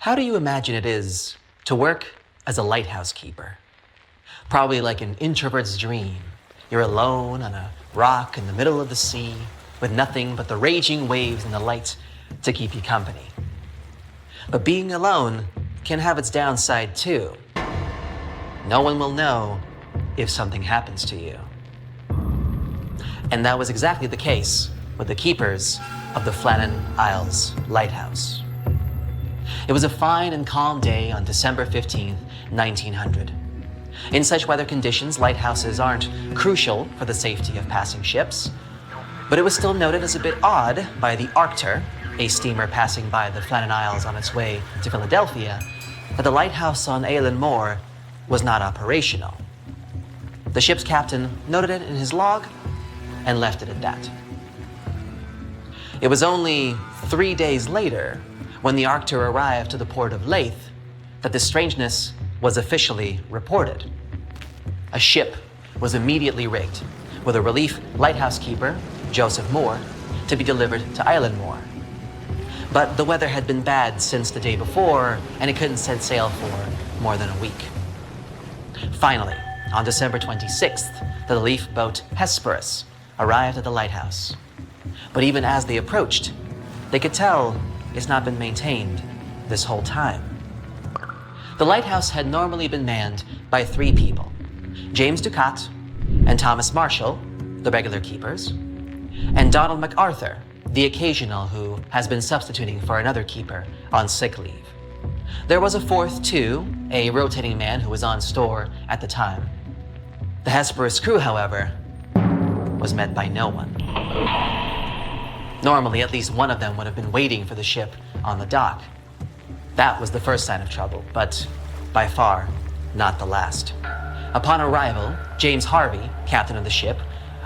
How do you imagine it is to work as a lighthouse keeper? Probably like an introvert's dream. You're alone on a rock in the middle of the sea with nothing but the raging waves and the lights to keep you company. But being alone can have its downside too. No one will know if something happens to you. And that was exactly the case with the keepers of the Flannan Isles Lighthouse. It was a fine and calm day on December 15th, 1900. In such weather conditions, lighthouses aren't crucial for the safety of passing ships, but it was still noted as a bit odd by the Arctur, a steamer passing by the Flannan Isles on its way to Philadelphia, that the lighthouse on Eilean Mor was not operational. The ship's captain noted it in his log and left it at that. It was only 3 days later, when the Arctur arrived to the port of Leith, that the strangeness was officially reported. A ship was immediately rigged with a relief lighthouse keeper, Joseph Moore, to be delivered to Eilean Mor. But the weather had been bad since the day before, and it couldn't set sail for more than a week. Finally, on December 26th, the relief boat Hesperus arrived at the lighthouse. But even as they approached, they could tell it's not been maintained this whole time. The lighthouse had normally been manned by 3 people: James Ducat and Thomas Marshall, the regular keepers, and Donald MacArthur, the occasional who has been substituting for another keeper on sick leave. There was a 4th too, a rotating man who was on store at the time. The Hesperus crew, however, was met by no one. Normally, at least one of them would have been waiting for the ship on the dock. That was the first sign of trouble, but by far not the last. Upon arrival, James Harvey, captain of the ship,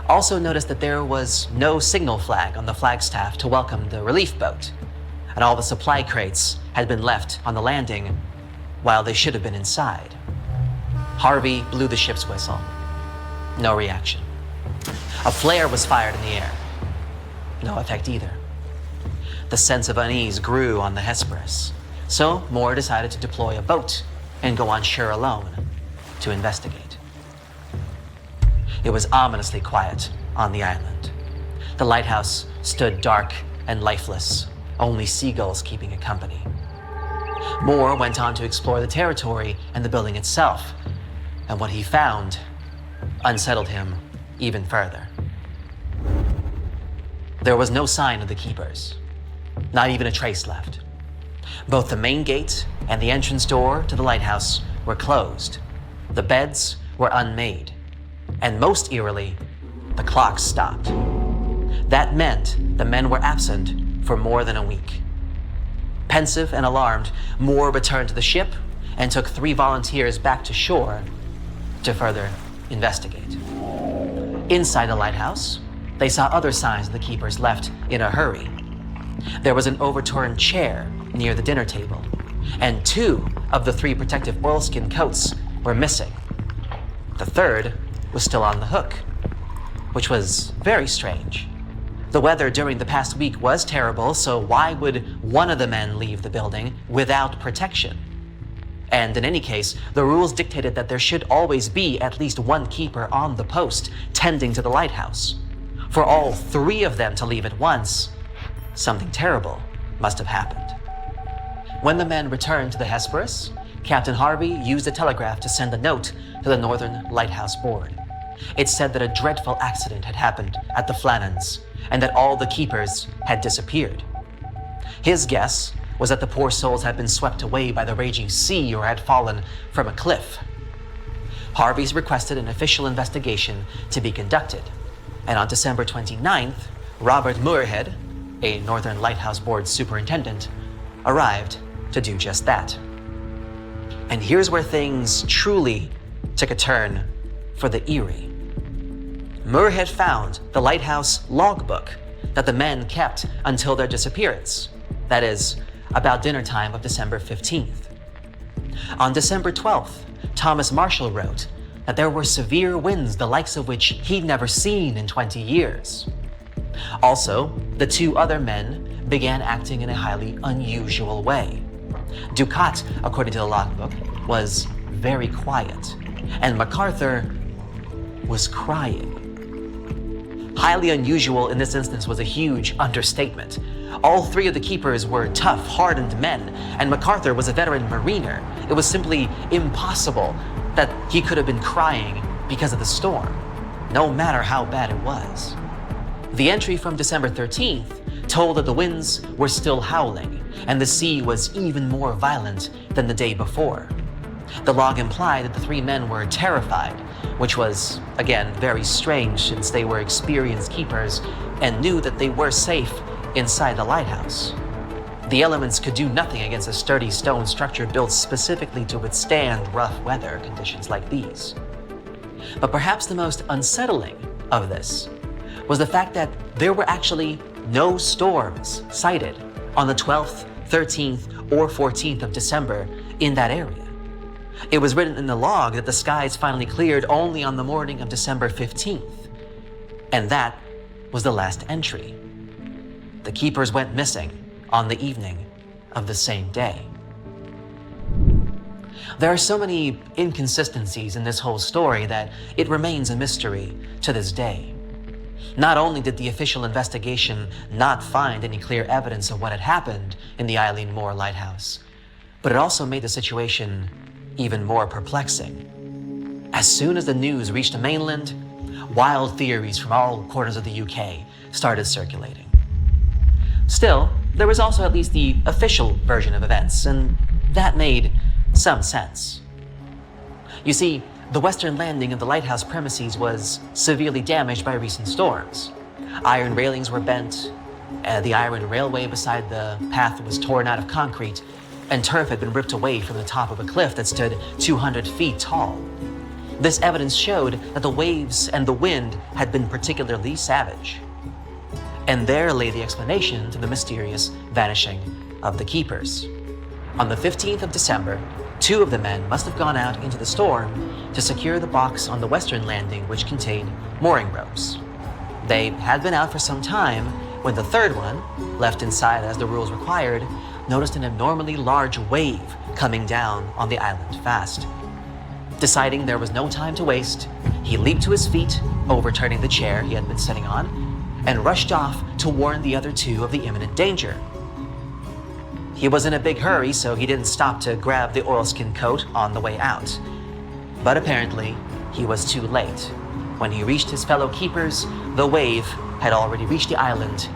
also noticed that there was no signal flag on the flagstaff to welcome the relief boat, and all the supply crates had been left on the landing while they should have been inside. Harvey blew the ship's whistle. No reaction. A flare was fired in the air. No effect either. The sense of unease grew on the Hesperus, so Moore decided to deploy a boat and go on shore alone to investigate. It was ominously quiet on the island. The lighthouse stood dark and lifeless, only seagulls keeping it company. Moore went on to explore the territory and the building itself, and what he found unsettled him even further. There was no sign of the keepers, not even a trace left. Both the main gate and the entrance door to the lighthouse were closed. The beds were unmade, and most eerily, the clock stopped. That meant the men were absent for more than a week. Pensive and alarmed, Moore returned to the ship and took 3 volunteers back to shore to further investigate. Inside the lighthouse, they saw other signs the keepers left in a hurry. There was an overturned chair near the dinner table, and 2 of the 3 protective oilskin coats were missing. The 3rd was still on the hook, which was very strange. The weather during the past week was terrible, so why would one of the men leave the building without protection? And in any case, the rules dictated that there should always be at least 1 keeper on the post tending to the lighthouse. For all 3 of them to leave at once, something terrible must have happened. When the men returned to the Hesperus, Captain Harvey used a telegraph to send a note to the Northern Lighthouse Board. It said that a dreadful accident had happened at the Flannans and that all the keepers had disappeared. His guess was that the poor souls had been swept away by the raging sea or had fallen from a cliff. Harvey's requested an official investigation to be conducted, and on December 29th, Robert Muirhead, a Northern Lighthouse Board superintendent, arrived to do just that. And here's where things truly took a turn for the eerie. Muirhead found the lighthouse logbook that the men kept until their disappearance, that is, about dinner time of December 15th. On December 12th, Thomas Marshall wrote that there were severe winds the likes of which he'd never seen in 20 years. Also, the 2 other men began acting in a highly unusual way. Ducat, according to the logbook, was very quiet, and MacArthur was crying. Highly unusual in this instance was a huge understatement. All three of the keepers were tough, hardened men, and MacArthur was a veteran mariner. It was simply impossible that he could have been crying because of the storm, no matter how bad it was. The entry from December 13th told that the winds were still howling, and the sea was even more violent than the day before. The log implied that the three men were terrified, which was, again, very strange since they were experienced keepers and knew that they were safe inside the lighthouse. The elements could do nothing against a sturdy stone structure built specifically to withstand rough weather conditions like these. But perhaps the most unsettling of this was the fact that there were actually no storms cited on the 12th, 13th, or 14th of December in that area. It was written in the log that the skies finally cleared only on the morning of December 15th. And that was the last entry. The keepers went missing on the evening of the same day. There are so many inconsistencies in this whole story that it remains a mystery to this day. Not only did the official investigation not find any clear evidence of what had happened in the Eileen Moore Lighthouse, but it also made the situation even more perplexing. As soon as the news reached the mainland, wild theories from all corners of the UK started circulating. Still, there was also at least the official version of events, and that made some sense. You see, the western landing of the lighthouse premises was severely damaged by recent storms. Iron railings were bent, the iron railway beside the path was torn out of concrete, and turf had been ripped away from the top of a cliff that stood 200 feet tall. This evidence showed that the waves and the wind had been particularly savage. And there lay the explanation to the mysterious vanishing of the keepers. On the 15th of December, two of the men must have gone out into the storm to secure the box on the western landing which contained mooring ropes. They had been out for some time when the third one, left inside as the rules required, noticed an abnormally large wave coming down on the island fast. Deciding there was no time to waste, he leaped to his feet, overturning the chair he had been sitting on, and rushed off to warn the other two of the imminent danger. He was in a big hurry, so he didn't stop to grab the oilskin coat on the way out. But apparently, he was too late. When he reached his fellow keepers, the wave had already reached the island,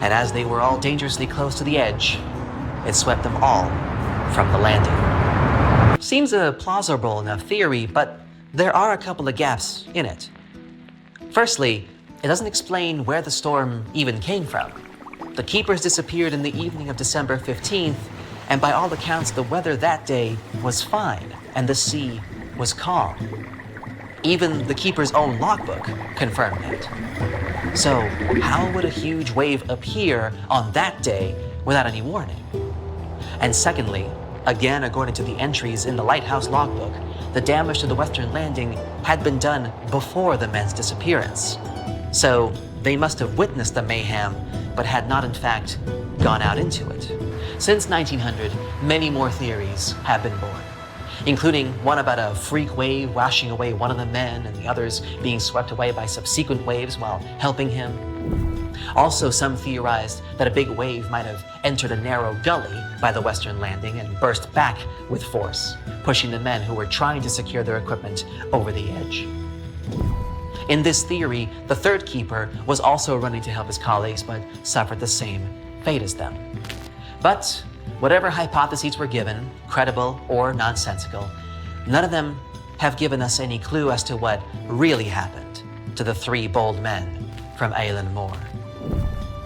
and as they were all dangerously close to the edge, it swept them all from the landing. Seems a plausible enough theory, but there are a couple of gaps in it. Firstly, it doesn't explain where the storm even came from. The keepers disappeared in the evening of December 15th, and by all accounts, the weather that day was fine, and the sea was calm. Even the keeper's own logbook confirmed it. So, how would a huge wave appear on that day without any warning? And secondly, again according to the entries in the lighthouse logbook, the damage to the western landing had been done before the men's disappearance. So, they must have witnessed the mayhem, but had not in fact gone out into it. Since 1900, many more theories have been born, including one about a freak wave washing away one of the men and the others being swept away by subsequent waves while helping him. Also, some theorized that a big wave might have entered a narrow gully by the western landing and burst back with force, pushing the men who were trying to secure their equipment over the edge. In this theory, the third keeper was also running to help his colleagues but suffered the same fate as them. But whatever hypotheses were given, credible or nonsensical, none of them have given us any clue as to what really happened to the three bold men from Eileen Moore.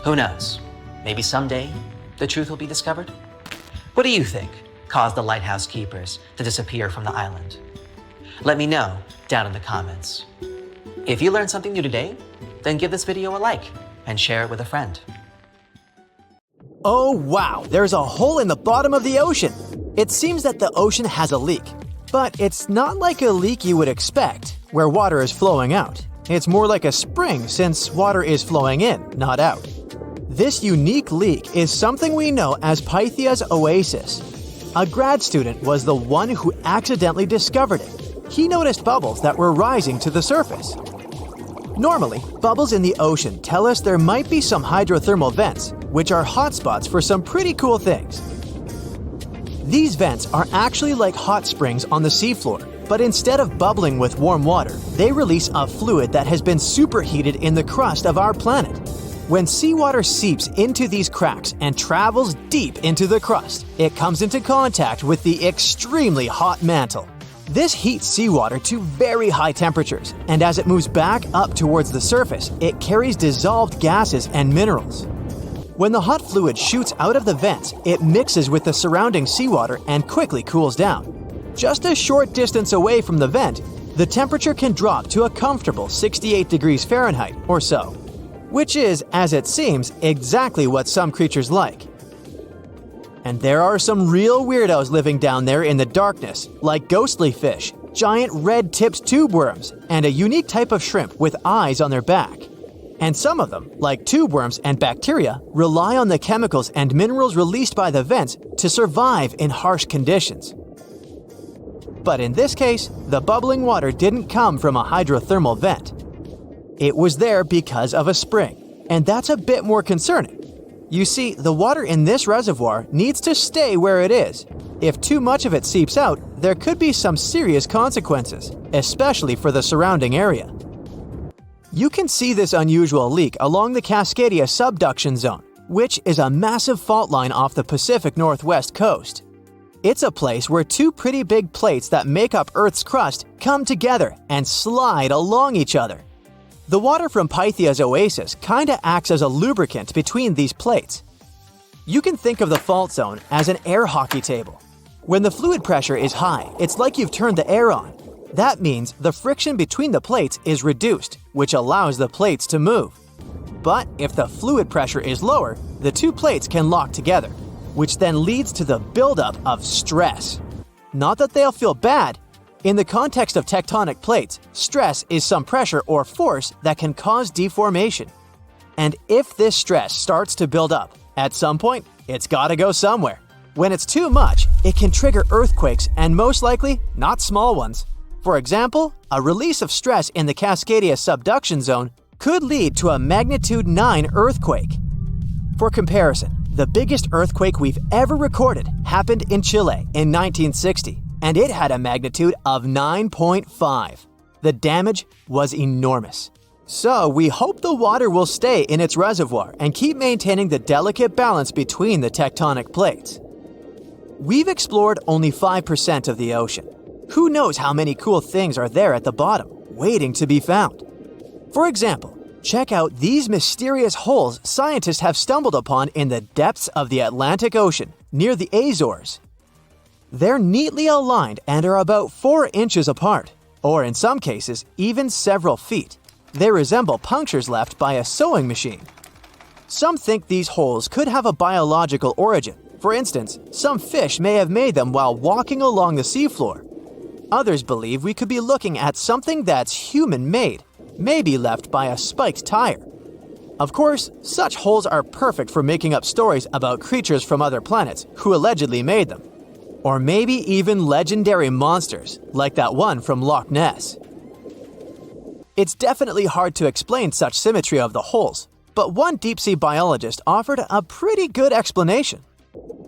Who knows? Maybe someday the truth will be discovered? What do you think caused the lighthouse keepers to disappear from the island? Let me know down in the comments. If you learned something new today, then give this video a like and share it with a friend. Oh wow, there's a hole in the bottom of the ocean. It seems that the ocean has a leak, but it's not like a leak you would expect, where water is flowing out. It's more like a spring since water is flowing in, not out. This unique leak is something we know as Pythia's oasis. A grad student was the one who accidentally discovered it. He noticed bubbles that were rising to the surface. Normally, bubbles in the ocean tell us there might be some hydrothermal vents, which are hotspots for some pretty cool things. These vents are actually like hot springs on the seafloor, but instead of bubbling with warm water, they release a fluid that has been superheated in the crust of our planet. When seawater seeps into these cracks and travels deep into the crust, it comes into contact with the extremely hot mantle. This heats seawater to very high temperatures, and as it moves back up towards the surface, it carries dissolved gases and minerals. When the hot fluid shoots out of the vents, it mixes with the surrounding seawater and quickly cools down. Just a short distance away from the vent, the temperature can drop to a comfortable 68 degrees Fahrenheit or so, which is, as it seems, exactly what some creatures like. And there are some real weirdos living down there in the darkness, like ghostly fish, giant red-tipped tube worms, and a unique type of shrimp with eyes on their back. And some of them, like tube worms and bacteria, rely on the chemicals and minerals released by the vents to survive in harsh conditions. But in this case, the bubbling water didn't come from a hydrothermal vent. It was there because of a spring, and that's a bit more concerning. You see, the water in this reservoir needs to stay where it is. If too much of it seeps out, there could be some serious consequences, especially for the surrounding area. You can see this unusual leak along the Cascadia subduction zone, which is a massive fault line off the Pacific Northwest coast. It's a place where two pretty big plates that make up Earth's crust come together and slide along each other. The water from Pythia's oasis kinda acts as a lubricant between these plates. You can think of the fault zone as an air hockey table. When the fluid pressure is high, it's like you've turned the air on. That means the friction between the plates is reduced, which allows the plates to move. But if the fluid pressure is lower, the two plates can lock together, which then leads to the buildup of stress. Not that they'll feel bad. In the context of tectonic plates, stress is some pressure or force that can cause deformation. And if this stress starts to build up, at some point, it's gotta go somewhere. When it's too much, it can trigger earthquakes and most likely, not small ones. For example, a release of stress in the Cascadia subduction zone could lead to a magnitude 9 earthquake. For comparison, the biggest earthquake we've ever recorded happened in Chile in 1960, and it had a magnitude of 9.5. The damage was enormous. So we hope the water will stay in its reservoir and keep maintaining the delicate balance between the tectonic plates. We've explored only 5% of the ocean. Who knows how many cool things are there at the bottom, waiting to be found? For example, check out these mysterious holes scientists have stumbled upon in the depths of the Atlantic Ocean, near the Azores. They're neatly aligned and are about 4 inches apart, or in some cases, even several feet. They resemble punctures left by a sewing machine. Some think these holes could have a biological origin. For instance, some fish may have made them while walking along the seafloor. Others believe we could be looking at something that's human-made, maybe left by a spiked tire. Of course, such holes are perfect for making up stories about creatures from other planets who allegedly made them. Or maybe even legendary monsters, like that one from Loch Ness. It's definitely hard to explain such symmetry of the holes, but one deep-sea biologist offered a pretty good explanation.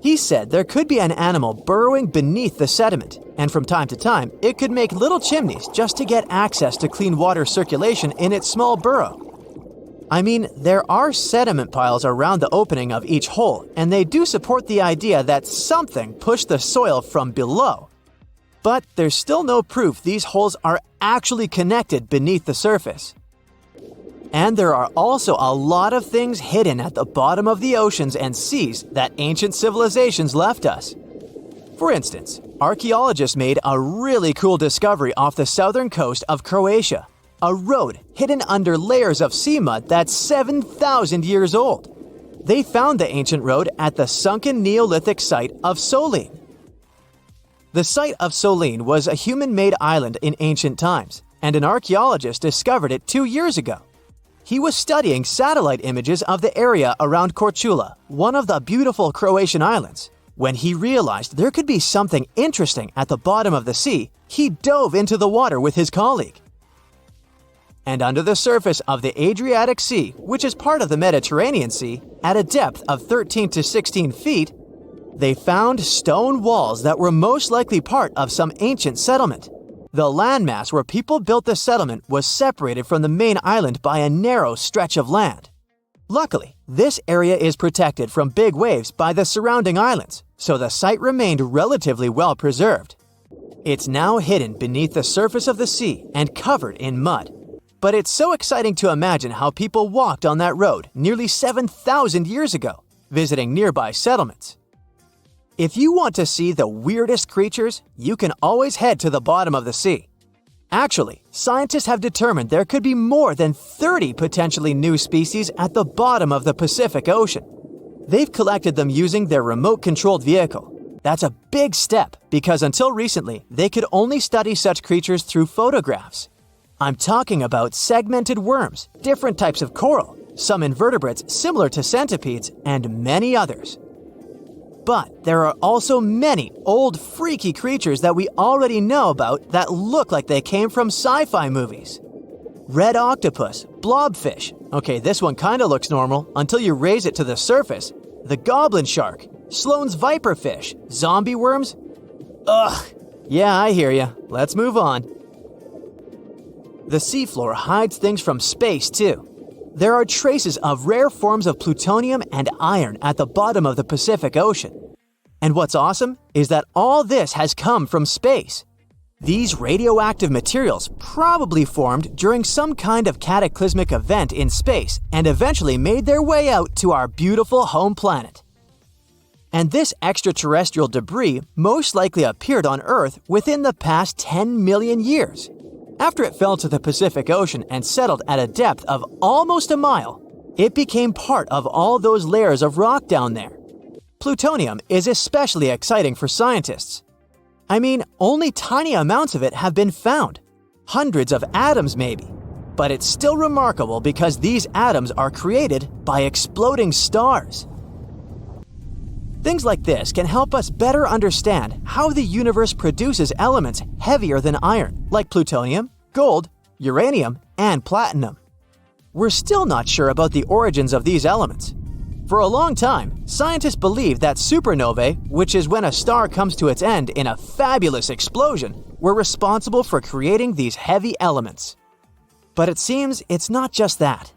He said there could be an animal burrowing beneath the sediment, and from time to time, it could make little chimneys just to get access to clean water circulation in its small burrow. I mean, there are sediment piles around the opening of each hole, and they do support the idea that something pushed the soil from below. But there's still no proof these holes are actually connected beneath the surface. And there are also a lot of things hidden at the bottom of the oceans and seas that ancient civilizations left us. For instance, archaeologists made a really cool discovery off the southern coast of Croatia, a road hidden under layers of sea mud that's 7,000 years old. They found the ancient road at the sunken Neolithic site of Solin. The site of Solin was a human-made island in ancient times, and an archaeologist discovered it 2 years ago. He was studying satellite images of the area around Korčula, one of the beautiful Croatian islands, When he realized there could be something interesting at the bottom of the sea, he dove into the water with his colleague. And under the surface of the Adriatic Sea, which is part of the Mediterranean Sea, at a depth of 13 to 16 feet, they found stone walls that were most likely part of some ancient settlement. The landmass where people built the settlement was separated from the main island by a narrow stretch of land. Luckily, this area is protected from big waves by the surrounding islands, so the site remained relatively well preserved. It's now hidden beneath the surface of the sea and covered in mud. But it's so exciting to imagine how people walked on that road nearly 7,000 years ago, visiting nearby settlements. If you want to see the weirdest creatures, you can always head to the bottom of the sea. Actually, scientists have determined there could be more than 30 potentially new species at the bottom of the Pacific Ocean. They've collected them using their remote-controlled vehicle. That's a big step because until recently, they could only study such creatures through photographs. I'm talking about segmented worms, different types of coral, some invertebrates similar to centipedes, and many others. But there are also many old freaky creatures that we already know about that look like they came from sci-fi movies. Red octopus, blobfish, okay, this one kinda looks normal until you raise it to the surface, the goblin shark, Sloane's viperfish, zombie worms. Ugh, yeah, I hear ya. Let's move on. The seafloor hides things from space too. There are traces of rare forms of plutonium and iron at the bottom of the Pacific Ocean. And what's awesome is that all this has come from space. These radioactive materials probably formed during some kind of cataclysmic event in space and eventually made their way out to our beautiful home planet. And this extraterrestrial debris most likely appeared on Earth within the past 10 million years. After it fell to the Pacific Ocean and settled at a depth of almost a mile, it became part of all those layers of rock down there. Plutonium is especially exciting for scientists. I mean, only tiny amounts of it have been found, hundreds of atoms maybe, but it's still remarkable because these atoms are created by exploding stars. Things like this can help us better understand how the universe produces elements heavier than iron, like plutonium, gold, uranium, and platinum. We're still not sure about the origins of these elements. For a long time, scientists believed that supernovae, which is when a star comes to its end in a fabulous explosion, were responsible for creating these heavy elements. But it seems it's not just that.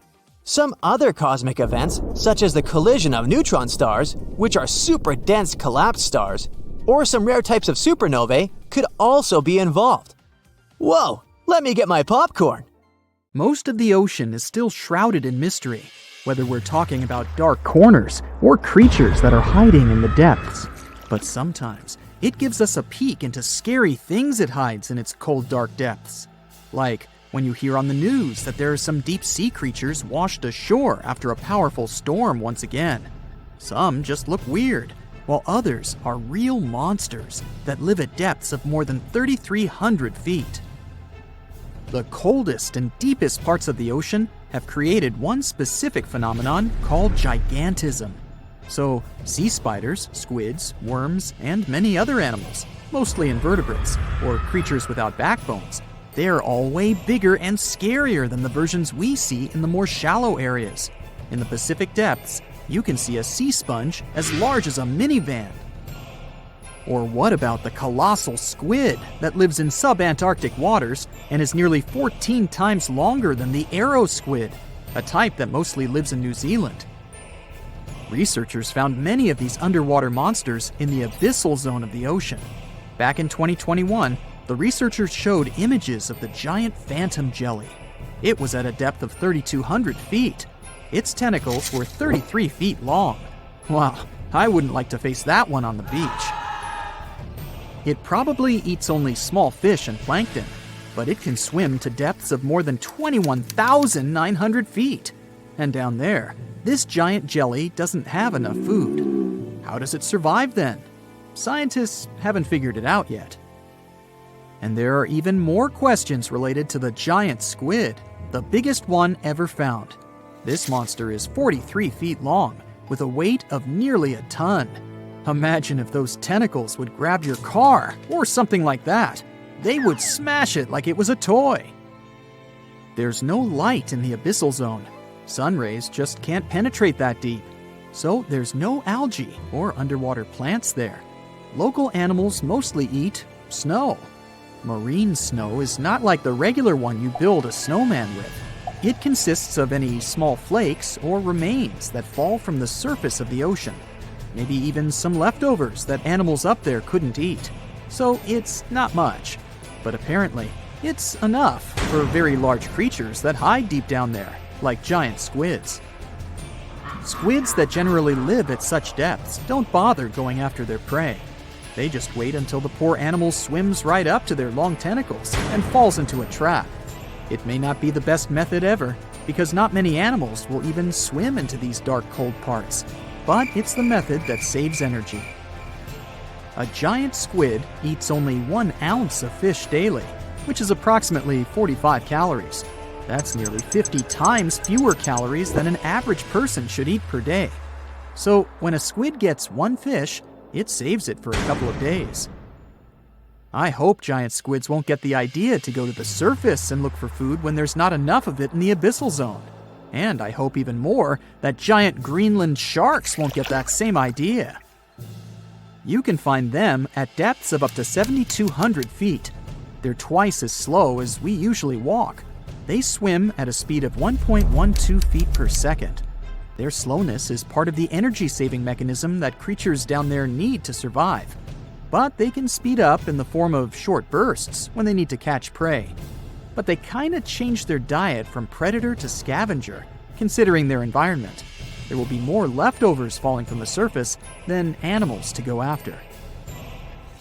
Some other cosmic events, such as the collision of neutron stars, which are super dense collapsed stars, or some rare types of supernovae, could also be involved. Whoa, let me get my popcorn. Most of the ocean is still shrouded in mystery, whether we're talking about dark corners or creatures that are hiding in the depths. But sometimes it gives us a peek into scary things it hides in its cold, dark depths. Like when you hear on the news that there are some deep-sea creatures washed ashore after a powerful storm once again. Some just look weird, while others are real monsters that live at depths of more than 3,300 feet. The coldest and deepest parts of the ocean have created one specific phenomenon called gigantism. So, sea spiders, squids, worms, and many other animals, mostly invertebrates, or creatures without backbones, they're all way bigger and scarier than the versions we see in the more shallow areas. In the Pacific depths, you can see a sea sponge as large as a minivan. Or what about the colossal squid that lives in subantarctic waters and is nearly 14 times longer than the arrow squid, a type that mostly lives in New Zealand? Researchers found many of these underwater monsters in the abyssal zone of the ocean. Back in 2021, the researchers showed images of the giant phantom jelly. It was at a depth of 3,200 feet. Its tentacles were 33 feet long. Wow, I wouldn't like to face that one on the beach. It probably eats only small fish and plankton, but it can swim to depths of more than 21,900 feet. And down there, this giant jelly doesn't have enough food. How does it survive then? Scientists haven't figured it out yet. And there are even more questions related to the giant squid, the biggest one ever found. This monster is 43 feet long, with a weight of nearly a ton. Imagine if those tentacles would grab your car or something like that. They would smash it like it was a toy. There's no light in the abyssal zone. Sun rays just can't penetrate that deep. So there's no algae or underwater plants there. Local animals mostly eat snow. Marine snow is not like the regular one you build a snowman with. It consists of any small flakes or remains that fall from the surface of the ocean. Maybe even some leftovers that animals up there couldn't eat. So it's not much. But apparently, it's enough for very large creatures that hide deep down there, like giant squids. Squids that generally live at such depths don't bother going after their prey. They just wait until the poor animal swims right up to their long tentacles and falls into a trap. It may not be the best method ever, because not many animals will even swim into these dark, cold parts. But it's the method that saves energy. A giant squid eats only 1 ounce of fish daily, which is approximately 45 calories. That's nearly 50 times fewer calories than an average person should eat per day. So when a squid gets 1 fish, it saves it for a couple of days. I hope giant squids won't get the idea to go to the surface and look for food when there's not enough of it in the abyssal zone. And I hope even more that giant Greenland sharks won't get that same idea. You can find them at depths of up to 7,200 feet. They're twice as slow as we usually walk. They swim at a speed of 1.12 feet per second. Their slowness is part of the energy-saving mechanism that creatures down there need to survive. But they can speed up in the form of short bursts when they need to catch prey. But they kinda change their diet from predator to scavenger, considering their environment. There will be more leftovers falling from the surface than animals to go after.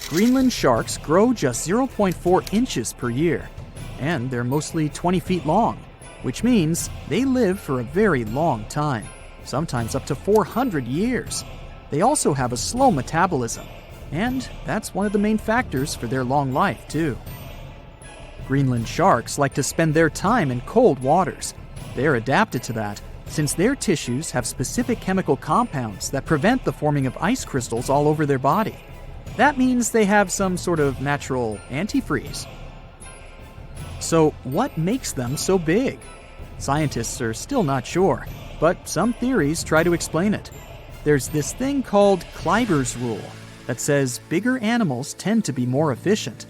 Greenland sharks grow just 0.4 inches per year, and they're mostly 20 feet long, which means they live for a very long time, sometimes up to 400 years. They also have a slow metabolism, and that's one of the main factors for their long life, too. Greenland sharks like to spend their time in cold waters. They're adapted to that, since their tissues have specific chemical compounds that prevent the forming of ice crystals all over their body. That means they have some sort of natural antifreeze. So what makes them so big? Scientists are still not sure, but some theories try to explain it. There's this thing called Kleiber's rule that says bigger animals tend to be more efficient.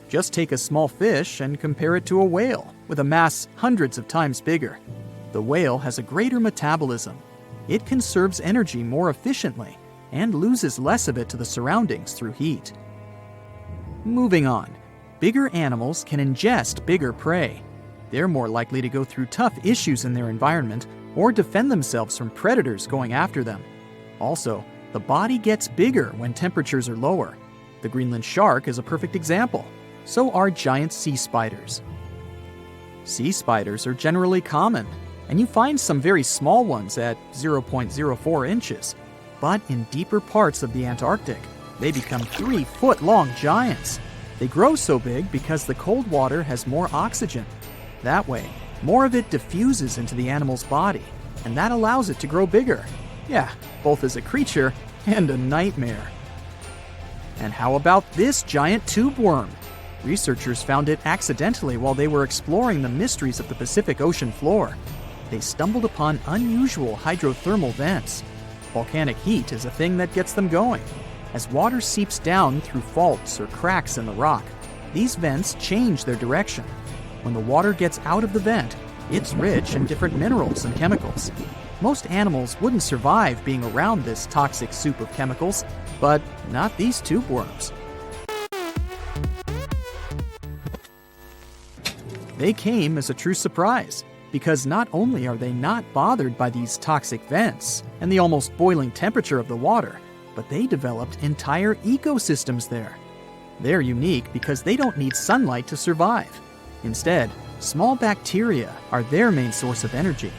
Just take a small fish and compare it to a whale with a mass hundreds of times bigger. The whale has a greater metabolism. It conserves energy more efficiently and loses less of it to the surroundings through heat. Moving on, bigger animals can ingest bigger prey. They're more likely to go through tough issues in their environment or defend themselves from predators going after them. Also, the body gets bigger when temperatures are lower. The Greenland shark is a perfect example. So are giant sea spiders. Sea spiders are generally common, and you find some very small ones at 0.04 inches. But in deeper parts of the Antarctic, they become 3-foot-long giants. They grow so big because the cold water has more oxygen. That way, more of it diffuses into the animal's body, and that allows it to grow bigger. Yeah, both as a creature and a nightmare. And how about this giant tube worm? Researchers found it accidentally while they were exploring the mysteries of the Pacific Ocean floor. They stumbled upon unusual hydrothermal vents. Volcanic heat is a thing that gets them going. As water seeps down through faults or cracks in the rock, these vents change their direction. When the water gets out of the vent, it's rich in different minerals and chemicals. Most animals wouldn't survive being around this toxic soup of chemicals, but not these tube worms. They came as a true surprise, because not only are they not bothered by these toxic vents and the almost boiling temperature of the water, but they developed entire ecosystems there. They're unique because they don't need sunlight to survive. Instead, small bacteria are their main source of energy.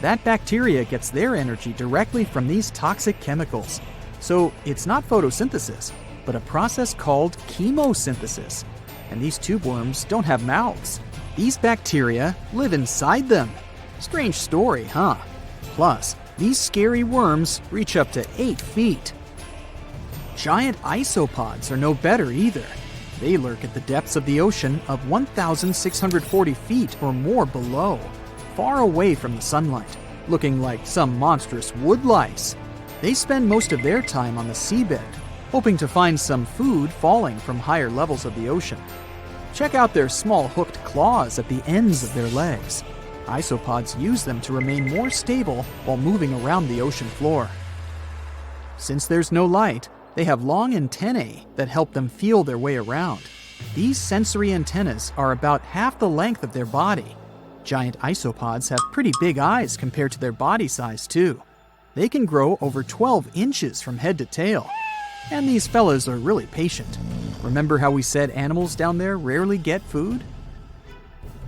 That bacteria gets their energy directly from these toxic chemicals. So it's not photosynthesis, but a process called chemosynthesis. And these tube worms don't have mouths. These bacteria live inside them. Strange story, huh? Plus, these scary worms reach up to 8 feet. Giant isopods are no better either. They lurk at the depths of the ocean of 1,640 feet or more below, far away from the sunlight, looking like some monstrous wood lice. They spend most of their time on the seabed, hoping to find some food falling from higher levels of the ocean. Check out their small hooked claws at the ends of their legs. Isopods use them to remain more stable while moving around the ocean floor. Since there's no light, they have long antennae that help them feel their way around. These sensory antennas are about half the length of their body. Giant isopods have pretty big eyes compared to their body size too. They can grow over 12 inches from head to tail. And these fellas are really patient. Remember how we said animals down there rarely get food?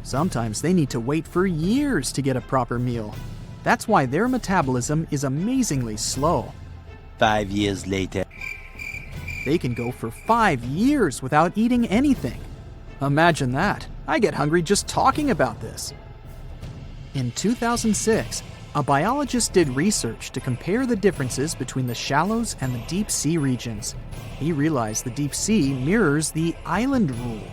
Sometimes they need to wait for years to get a proper meal. That's why their metabolism is amazingly slow. 5 years later. They can go for 5 years without eating anything. Imagine that. I get hungry just talking about this. In 2006, a biologist did research to compare the differences between the shallows and the deep sea regions. He realized the deep sea mirrors the island rule.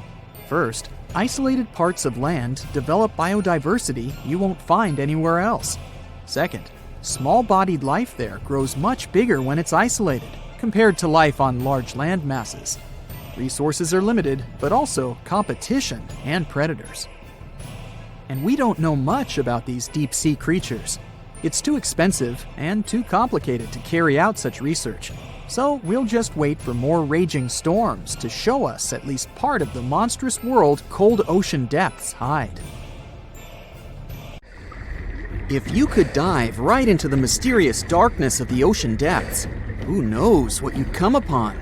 First, isolated parts of land develop biodiversity you won't find anywhere else. Second, small-bodied life there grows much bigger when it's isolated, compared to life on large land masses. Resources are limited, but also competition and predators. And we don't know much about these deep-sea creatures. It's too expensive and too complicated to carry out such research. So we'll just wait for more raging storms to show us at least part of the monstrous world cold ocean depths hide. If you could dive right into the mysterious darkness of the ocean depths, who knows what you'd come upon?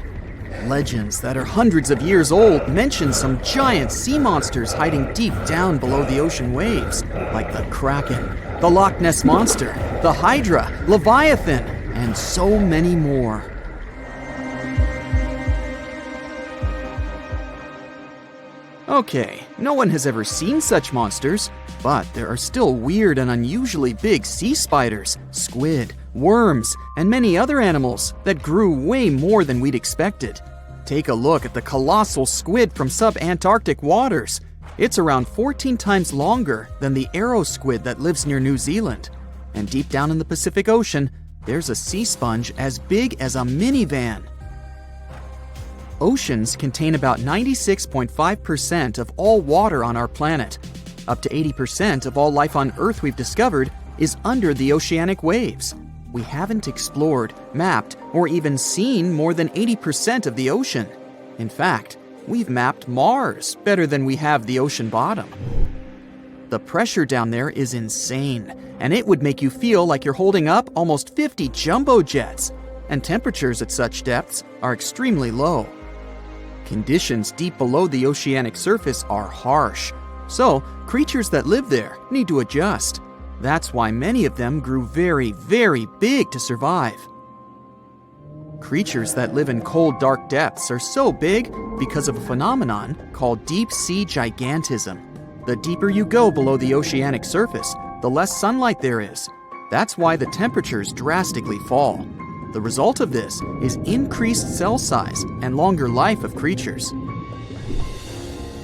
Legends that are hundreds of years old mention some giant sea monsters hiding deep down below the ocean waves, like the Kraken, the Loch Ness Monster, the Hydra, Leviathan, and so many more. Okay, no one has ever seen such monsters, but there are still weird and unusually big sea spiders, squid, worms, and many other animals that grew way more than we'd expected. Take a look at the colossal squid from sub-Antarctic waters. It's around 14 times longer than the arrow squid that lives near New Zealand. And deep down in the Pacific Ocean, there's a sea sponge as big as a minivan. Oceans contain about 96.5% of all water on our planet. Up to 80% of all life on Earth we've discovered is under the oceanic waves. We haven't explored, mapped, or even seen more than 80% of the ocean. In fact, we've mapped Mars better than we have the ocean bottom. The pressure down there is insane, and it would make you feel like you're holding up almost 50 jumbo jets. And temperatures at such depths are extremely low. Conditions deep below the oceanic surface are harsh, so creatures that live there need to adjust. That's why many of them grew very, very big to survive. Creatures that live in cold, dark depths are so big because of a phenomenon called deep sea gigantism. The deeper you go below the oceanic surface, the less sunlight there is. That's why the temperatures drastically fall. The result of this is increased cell size and longer life of creatures.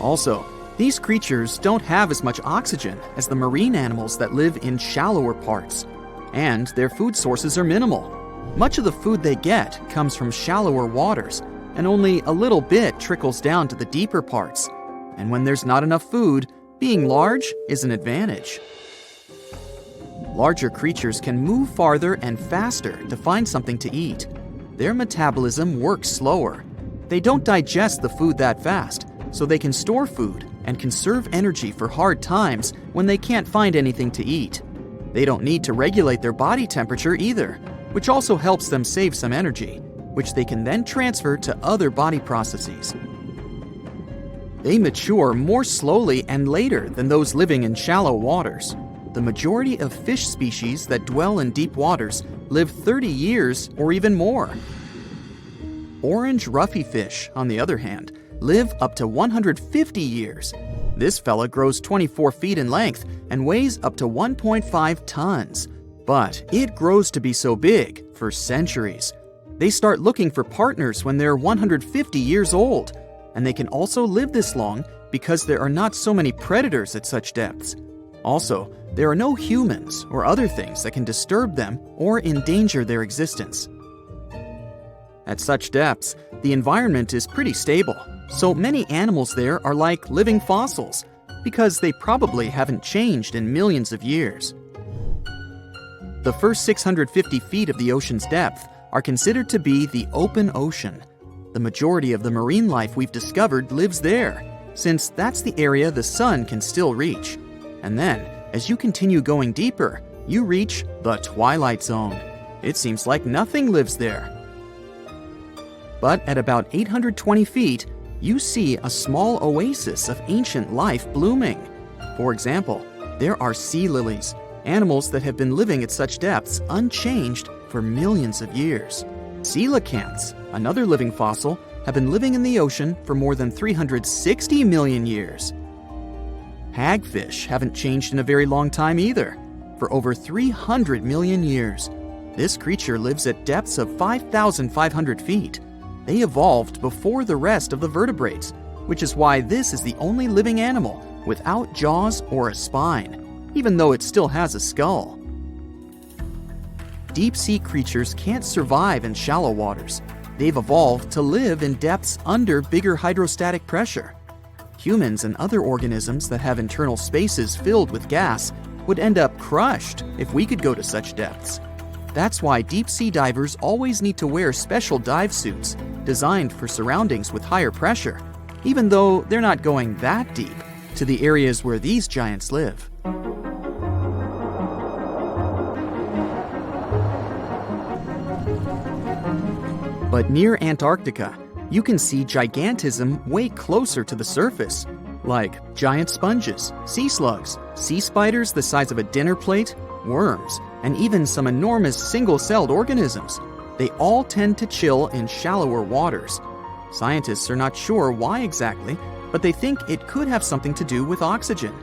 Also, these creatures don't have as much oxygen as the marine animals that live in shallower parts, and their food sources are minimal. Much of the food they get comes from shallower waters, and only a little bit trickles down to the deeper parts. And when there's not enough food, being large is an advantage. Larger creatures can move farther and faster to find something to eat. Their metabolism works slower. They don't digest the food that fast, so they can store food and conserve energy for hard times when they can't find anything to eat. They don't need to regulate their body temperature either, which also helps them save some energy, which they can then transfer to other body processes. They mature more slowly and later than those living in shallow waters. The majority of fish species that dwell in deep waters live 30 years or even more. Orange roughy fish, on the other hand, live up to 150 years. This fella grows 24 feet in length and weighs up to 1.5 tons. But it grows to be so big for centuries. They start looking for partners when they're 150 years old, and they can also live this long because there are not so many predators at such depths. Also, there are no humans or other things that can disturb them or endanger their existence. At such depths, the environment is pretty stable, so many animals there are like living fossils, because they probably haven't changed in millions of years. The first 650 feet of the ocean's depth are considered to be the open ocean. The majority of the marine life we've discovered lives there, since that's the area the sun can still reach. And then, as you continue going deeper, you reach the twilight zone. It seems like nothing lives there. But at about 820 feet, you see a small oasis of ancient life blooming. For example, there are sea lilies, animals that have been living at such depths unchanged for millions of years. Coelacanths, another living fossil, have been living in the ocean for more than 360 million years. Hagfish haven't changed in a very long time either, for over 300 million years. This creature lives at depths of 5,500 feet. They evolved before the rest of the vertebrates, which is why this is the only living animal without jaws or a spine, even though it still has a skull. Deep-sea creatures can't survive in shallow waters. They've evolved to live in depths under bigger hydrostatic pressure. Humans and other organisms that have internal spaces filled with gas would end up crushed if we could go to such depths. That's why deep-sea divers always need to wear special dive suits designed for surroundings with higher pressure, even though they're not going that deep to the areas where these giants live. But near Antarctica, you can see gigantism way closer to the surface, like giant sponges, sea slugs, sea spiders the size of a dinner plate, worms, and even some enormous single-celled organisms. They all tend to chill in shallower waters. Scientists are not sure why exactly, but they think it could have something to do with oxygen.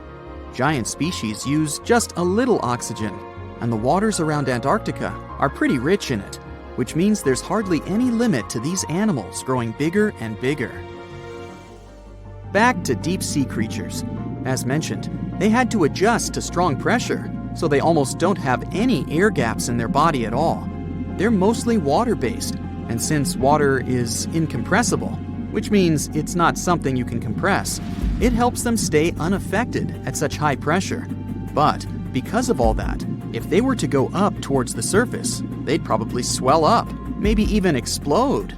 Giant species use just a little oxygen, and the waters around Antarctica are pretty rich in it, which means there's hardly any limit to these animals growing bigger and bigger. Back to deep-sea creatures. As mentioned, they had to adjust to strong pressure, so they almost don't have any air gaps in their body at all. They're mostly water-based, and since water is incompressible, which means it's not something you can compress, it helps them stay unaffected at such high pressure. But because of all that, if they were to go up towards the surface, they'd probably swell up, maybe even explode.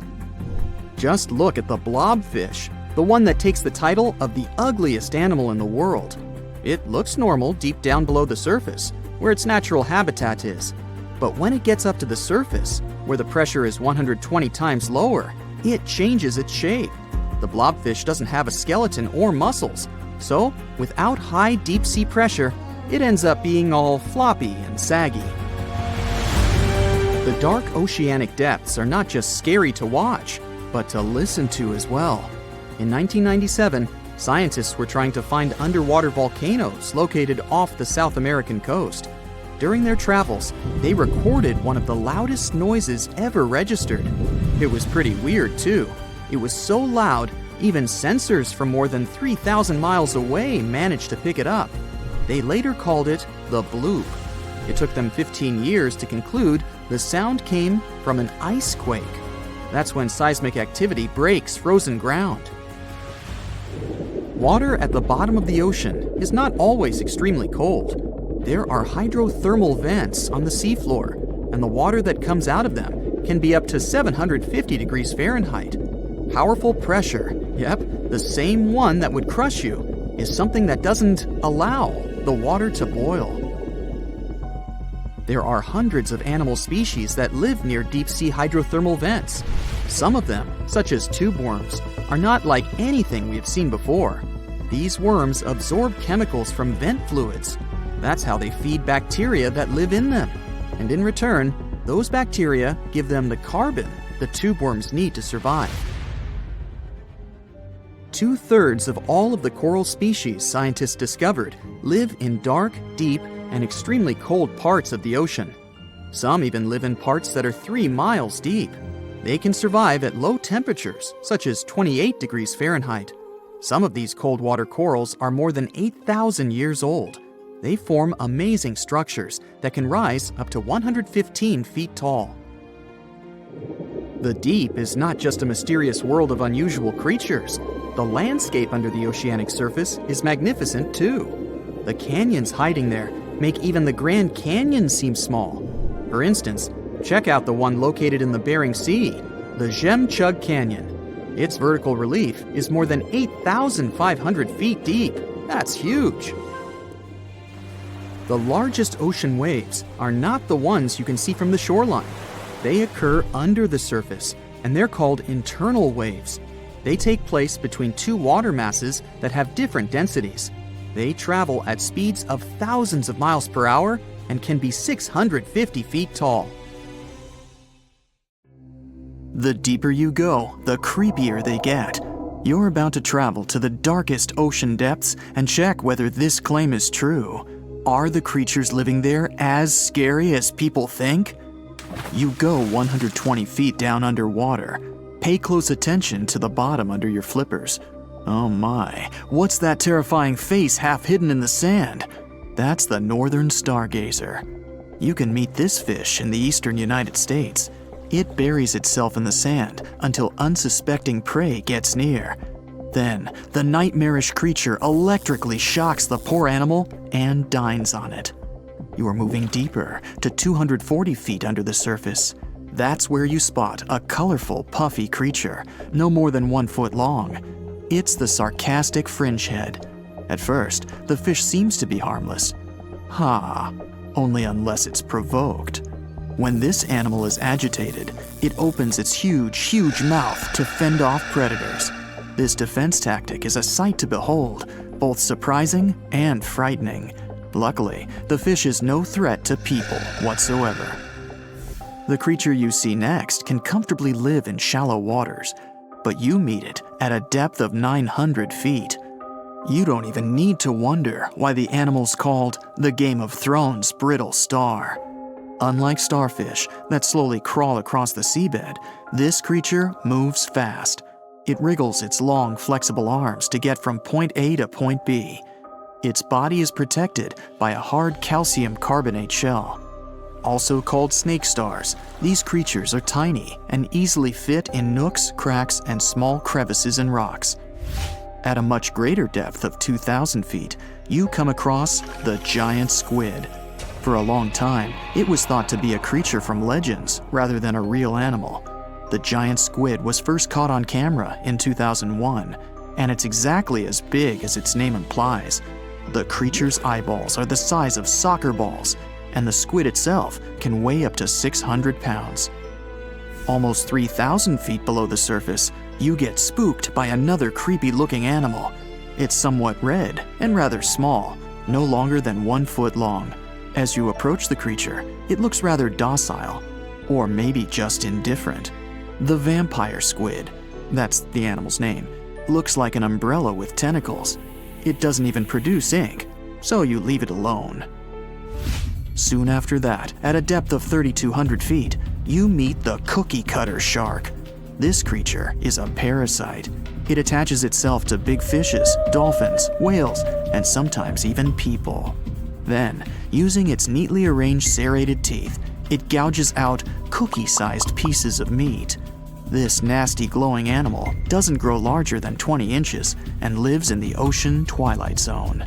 Just look at the blobfish, the one that takes the title of the ugliest animal in the world. It looks normal deep down below the surface, where its natural habitat is. But when it gets up to the surface, where the pressure is 120 times lower, it changes its shape. The blobfish doesn't have a skeleton or muscles, so without high deep-sea pressure, it ends up being all floppy and saggy. The dark oceanic depths are not just scary to watch, but to listen to as well. In 1997, scientists were trying to find underwater volcanoes located off the South American coast. During their travels, they recorded one of the loudest noises ever registered. It was pretty weird, too. It was so loud, even sensors from more than 3,000 miles away managed to pick it up. They later called it the bloop. It took them 15 years to conclude the sound came from an ice quake. That's when seismic activity breaks frozen ground. Water at the bottom of the ocean is not always extremely cold. There are hydrothermal vents on the seafloor, and the water that comes out of them can be up to 750 degrees Fahrenheit. Powerful pressure, yep, the same one that would crush you, is something that doesn't allow the water to boil. There are hundreds of animal species that live near deep-sea hydrothermal vents. Some of them, such as tube worms, are not like anything we have seen before. These worms absorb chemicals from vent fluids. That's how they feed bacteria that live in them. And in return, those bacteria give them the carbon the tube worms need to survive. 2/3 of all of the coral species scientists discovered live in dark, deep, and extremely cold parts of the ocean. Some even live in parts that are 3 miles deep. They can survive at low temperatures, such as 28 degrees Fahrenheit. Some of these cold water corals are more than 8,000 years old. They form amazing structures that can rise up to 115 feet tall. The deep is not just a mysterious world of unusual creatures. The landscape under the oceanic surface is magnificent too. The canyons hiding there make even the Grand Canyon seem small. For instance, check out the one located in the Bering Sea, the Chug Canyon. Its vertical relief is more than 8,500 feet deep. That's huge. The largest ocean waves are not the ones you can see from the shoreline. They occur under the surface, and they're called internal waves. They take place between two water masses that have different densities. They travel at speeds of thousands of miles per hour and can be 650 feet tall. The deeper you go, the creepier they get. You're about to travel to the darkest ocean depths and check whether this claim is true. Are the creatures living there as scary as people think? You go 120 feet down underwater. Pay close attention to the bottom under your flippers. Oh my, what's that terrifying face half hidden in the sand? That's the northern stargazer. You can meet this fish in the eastern United States. It buries itself in the sand until unsuspecting prey gets near. Then, the nightmarish creature electrically shocks the poor animal and dines on it. You are moving deeper to 240 feet under the surface. That's where you spot a colorful, puffy creature, no more than 1 foot long. It's the sarcastic fringehead. At first, the fish seems to be harmless. Only unless it's provoked. When this animal is agitated, it opens its huge mouth to fend off predators. This defense tactic is a sight to behold, both surprising and frightening. Luckily, the fish is no threat to people whatsoever. The creature you see next can comfortably live in shallow waters, but you meet it at a depth of 900 feet. You don't even need to wonder why the animal's called the Game of Thrones brittle star. Unlike starfish that slowly crawl across the seabed, this creature moves fast. It wriggles its long, flexible arms to get from point A to point B. Its body is protected by a hard calcium carbonate shell. Also called snake stars, these creatures are tiny and easily fit in nooks, cracks, and small crevices in rocks. At a much greater depth of 2,000 feet, you come across the giant squid. For a long time, it was thought to be a creature from legends rather than a real animal. The giant squid was first caught on camera in 2001, and it's exactly as big as its name implies. The creature's eyeballs are the size of soccer balls, and the squid itself can weigh up to 600 pounds. Almost 3,000 feet below the surface, you get spooked by another creepy-looking animal. It's somewhat red and rather small, no longer than 1 foot long. As you approach the creature, it looks rather docile, or maybe just indifferent. The vampire squid, that's the animal's name, looks like an umbrella with tentacles. It doesn't even produce ink, so you leave it alone. Soon after that, at a depth of 3,200 feet, you meet the cookie cutter shark. This creature is a parasite. It attaches itself to big fishes, dolphins, whales, and sometimes even people. Then, using its neatly arranged serrated teeth, it gouges out cookie-sized pieces of meat. This nasty glowing animal doesn't grow larger than 20 inches and lives in the ocean twilight zone.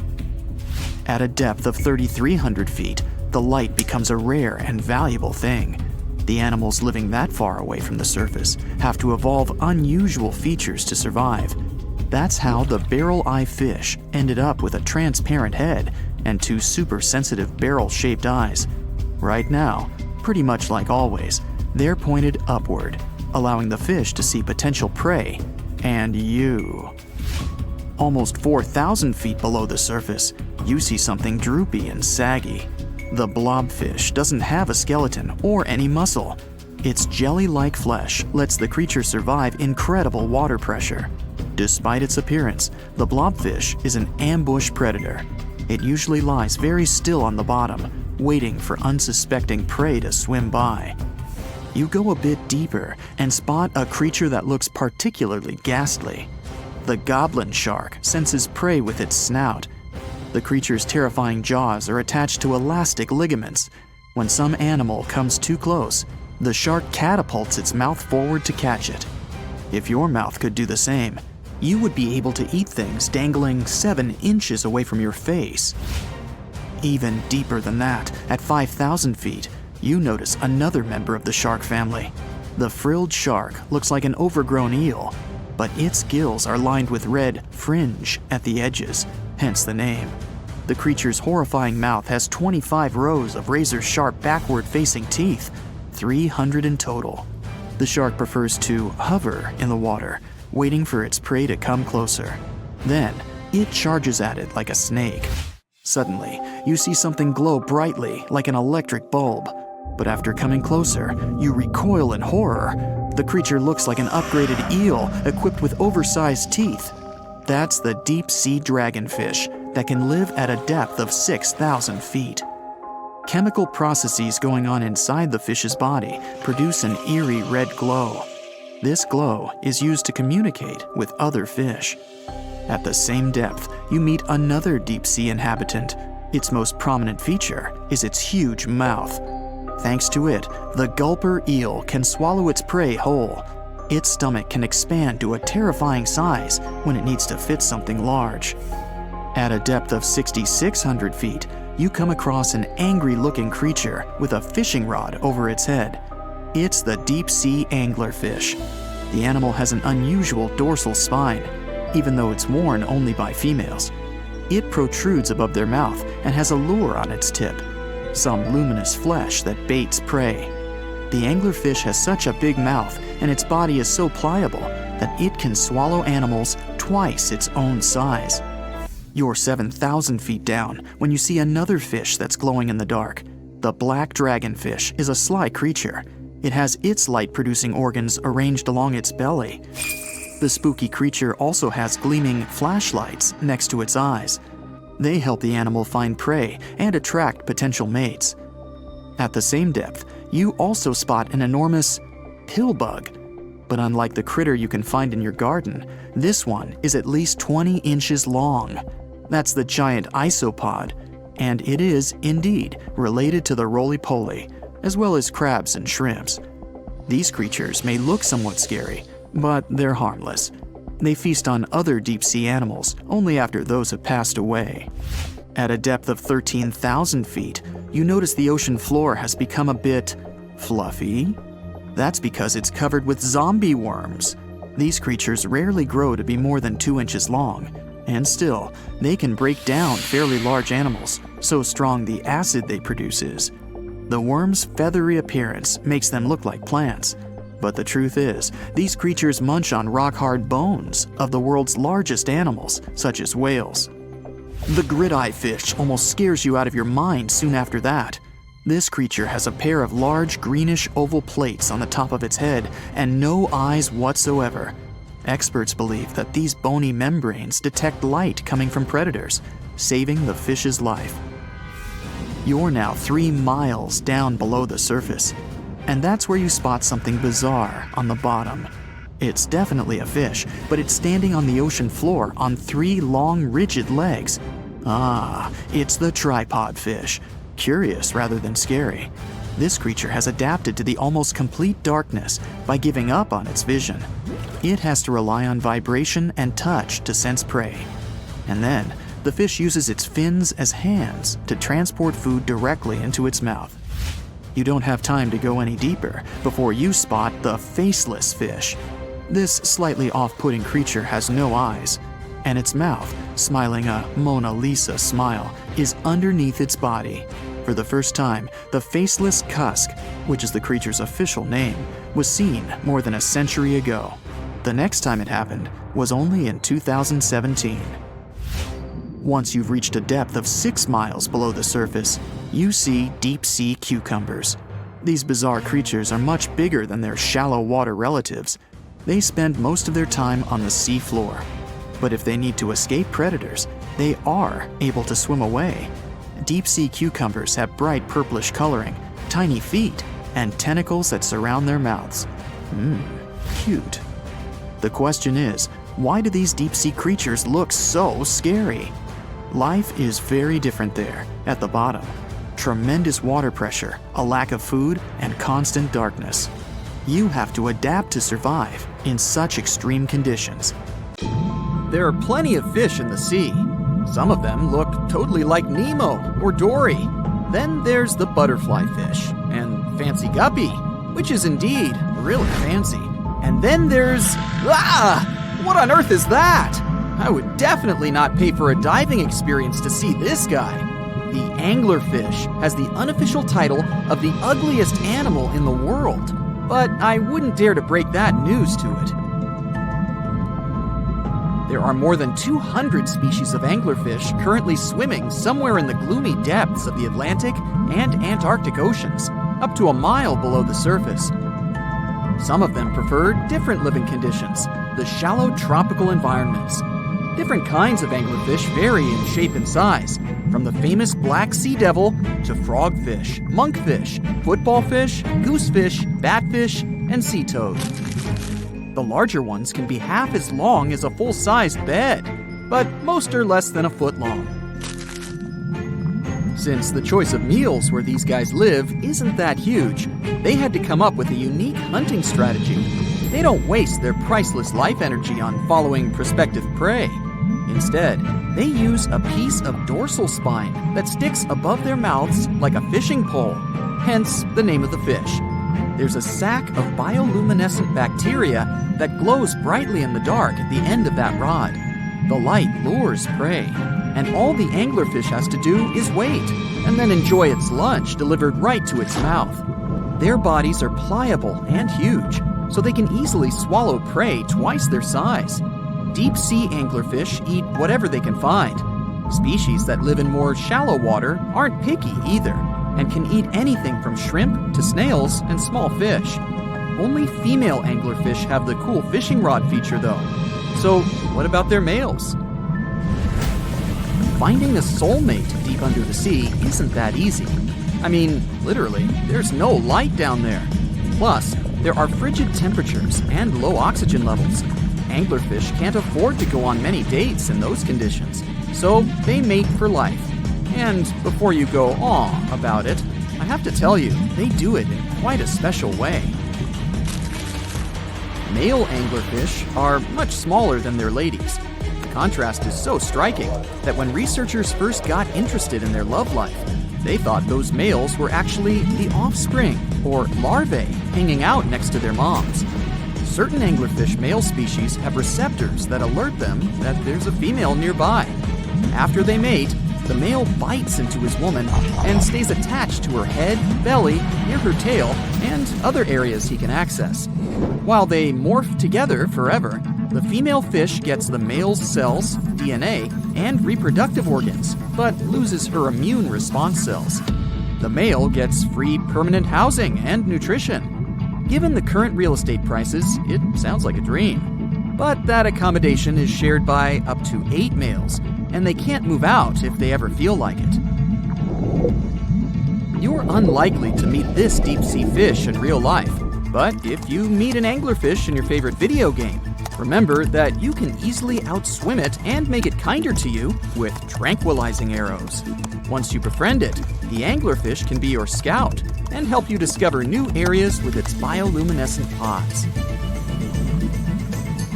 At a depth of 3,300 feet, the light becomes a rare and valuable thing. The animals living that far away from the surface have to evolve unusual features to survive. That's how the barrel-eye fish ended up with a transparent head and 2 super-sensitive barrel-shaped eyes. Right now, pretty much like always, they're pointed upward, allowing the fish to see potential prey and you. Almost 4,000 feet below the surface, you see something droopy and saggy. The blobfish doesn't have a skeleton or any muscle. Its jelly-like flesh lets the creature survive incredible water pressure. Despite its appearance, the blobfish is an ambush predator. It usually lies very still on the bottom, waiting for unsuspecting prey to swim by. you go a bit deeper and spot a creature that looks particularly ghastly. The goblin shark senses prey with its snout. The creature's terrifying jaws are attached to elastic ligaments. When some animal comes too close, the shark catapults its mouth forward to catch it. If your mouth could do the same, you would be able to eat things dangling 7 inches away from your face. Even deeper than that, at 5,000 feet, you notice another member of the shark family. The frilled shark looks like an overgrown eel, but its gills are lined with red fringe at the edges, hence the name. The creature's horrifying mouth has 25 rows of razor-sharp backward-facing teeth, 300 in total. The shark prefers to hover in the water, waiting for its prey to come closer. Then, it charges at it like a snake. Suddenly, you see something glow brightly like an electric bulb. But after coming closer, you recoil in horror. The creature looks like an upgraded eel equipped with oversized teeth. That's the deep-sea dragonfish that can live at a depth of 6,000 feet. Chemical processes going on inside the fish's body produce an eerie red glow. This glow is used to communicate with other fish. At the same depth, you meet another deep-sea inhabitant. Its most prominent feature is its huge mouth. Thanks to it, the gulper eel can swallow its prey whole. Its stomach can expand to a terrifying size when it needs to fit something large. At a depth of 6,600 feet, you come across an angry-looking creature with a fishing rod over its head. It's the deep-sea anglerfish. The animal has an unusual dorsal spine, even though it's worn only by females. It protrudes above their mouth and has a lure on its tip, some luminous flesh that baits prey. The anglerfish has such a big mouth and its body is so pliable that it can swallow animals twice its own size. You're 7,000 feet down when you see another fish that's glowing in the dark. The black dragonfish is a sly creature. It has its light-producing organs arranged along its belly. The spooky creature also has gleaming flashlights next to its eyes. They help the animal find prey and attract potential mates. At the same depth, you also spot an enormous pillbug. But unlike the critter you can find in your garden, this one is at least 20 inches long. That's the giant isopod, and it is, indeed, related to the roly-poly, as well as crabs and shrimps. These creatures may look somewhat scary, but they're harmless. They feast on other deep-sea animals only after those have passed away. At a depth of 13,000 feet, you notice the ocean floor has become a bit fluffy. That's because it's covered with zombie worms. These creatures rarely grow to be more than 2 inches long, and still, they can break down fairly large animals, so strong the acid they produce is. The worms' feathery appearance makes them look like plants. But the truth is, these creatures munch on rock-hard bones of the world's largest animals, such as whales. The grid-eye fish almost scares you out of your mind soon after that. This creature has a pair of large greenish oval plates on the top of its head and no eyes whatsoever. Experts believe that these bony membranes detect light coming from predators, saving the fish's life. You're now 3 miles down below the surface, and that's where you spot something bizarre on the bottom. It's definitely a fish, but it's standing on the ocean floor on 3 long, rigid legs. Ah, it's the tripod fish. Curious rather than scary. This creature has adapted to the almost complete darkness by giving up on its vision. It has to rely on vibration and touch to sense prey. And then, the fish uses its fins as hands to transport food directly into its mouth. You don't have time to go any deeper before you spot the faceless fish. This slightly off-putting creature has no eyes, and its mouth, smiling a Mona Lisa smile, is underneath its body. For the first time, the faceless cusk, which is the creature's official name, was seen more than a century ago. The next time it happened was only in 2017. Once you've reached a depth of 6 miles below the surface, you see deep-sea cucumbers. These bizarre creatures are much bigger than their shallow water relatives. They spend most of their time on the sea floor. But if they need to escape predators, they are able to swim away. Deep-sea cucumbers have bright purplish coloring, tiny feet, and tentacles that surround their mouths. Cute. The question is, why do these deep-sea creatures look so scary? Life is very different there, at the bottom. Tremendous water pressure, a lack of food, and constant darkness. You have to adapt to survive in such extreme conditions. There are plenty of fish in the sea. Some of them look totally like Nemo or Dory. Then there's the butterfly fish and fancy guppy, which is indeed really fancy. And then there's... What on earth is that? I would definitely not pay for a diving experience to see this guy. The anglerfish has the unofficial title of the ugliest animal in the world, but I wouldn't dare to break that news to it. There are more than 200 species of anglerfish currently swimming somewhere in the gloomy depths of the Atlantic and Antarctic Oceans, up to a mile below the surface. Some of them prefer different living conditions, the shallow tropical environments. Different kinds of anglerfish vary in shape and size, from the famous black sea devil to frogfish, monkfish, football fish, goosefish, batfish, and sea toad. The larger ones can be half as long as a full-sized bed, but most are less than a foot long. Since the choice of meals where these guys live isn't that huge, they had to come up with a unique hunting strategy. They don't waste their priceless life energy on following prospective prey. Instead, they use a piece of dorsal spine that sticks above their mouths like a fishing pole, hence the name of the fish. There's a sac of bioluminescent bacteria that glows brightly in the dark at the end of that rod. The light lures prey, and all the anglerfish has to do is wait, and then enjoy its lunch delivered right to its mouth. Their bodies are pliable and huge, so they can easily swallow prey twice their size. Deep-sea anglerfish eat whatever they can find. Species that live in more shallow water aren't picky either, and can eat anything from shrimp to snails and small fish. Only female anglerfish have the cool fishing rod feature though. So what about their males? Finding a soulmate deep under the sea isn't that easy. I mean, literally, there's no light down there. Plus, there are frigid temperatures and low oxygen levels. Anglerfish can't afford to go on many dates in those conditions, so they mate for life. And before you go aw about it, I have to tell you, they do it in quite a special way. Male anglerfish are much smaller than their ladies. The contrast is so striking that when researchers first got interested in their love life, they thought those males were actually the offspring, or larvae, hanging out next to their moms. Certain anglerfish male species have receptors that alert them that there's a female nearby. After they mate, the male bites into his woman and stays attached to her head, belly, near her tail, and other areas he can access. While they morph together forever, the female fish gets the male's cells, DNA, and reproductive organs, but loses her immune response cells. The male gets free permanent housing and nutrition. Given the current real estate prices, it sounds like a dream. But that accommodation is shared by up to 8 males, and they can't move out if they ever feel like it. You're unlikely to meet this deep-sea fish in real life, but if you meet an anglerfish in your favorite video game, remember that you can easily outswim it and make it kinder to you with tranquilizing arrows. Once you befriend it, the anglerfish can be your scout and help you discover new areas with its bioluminescent pods.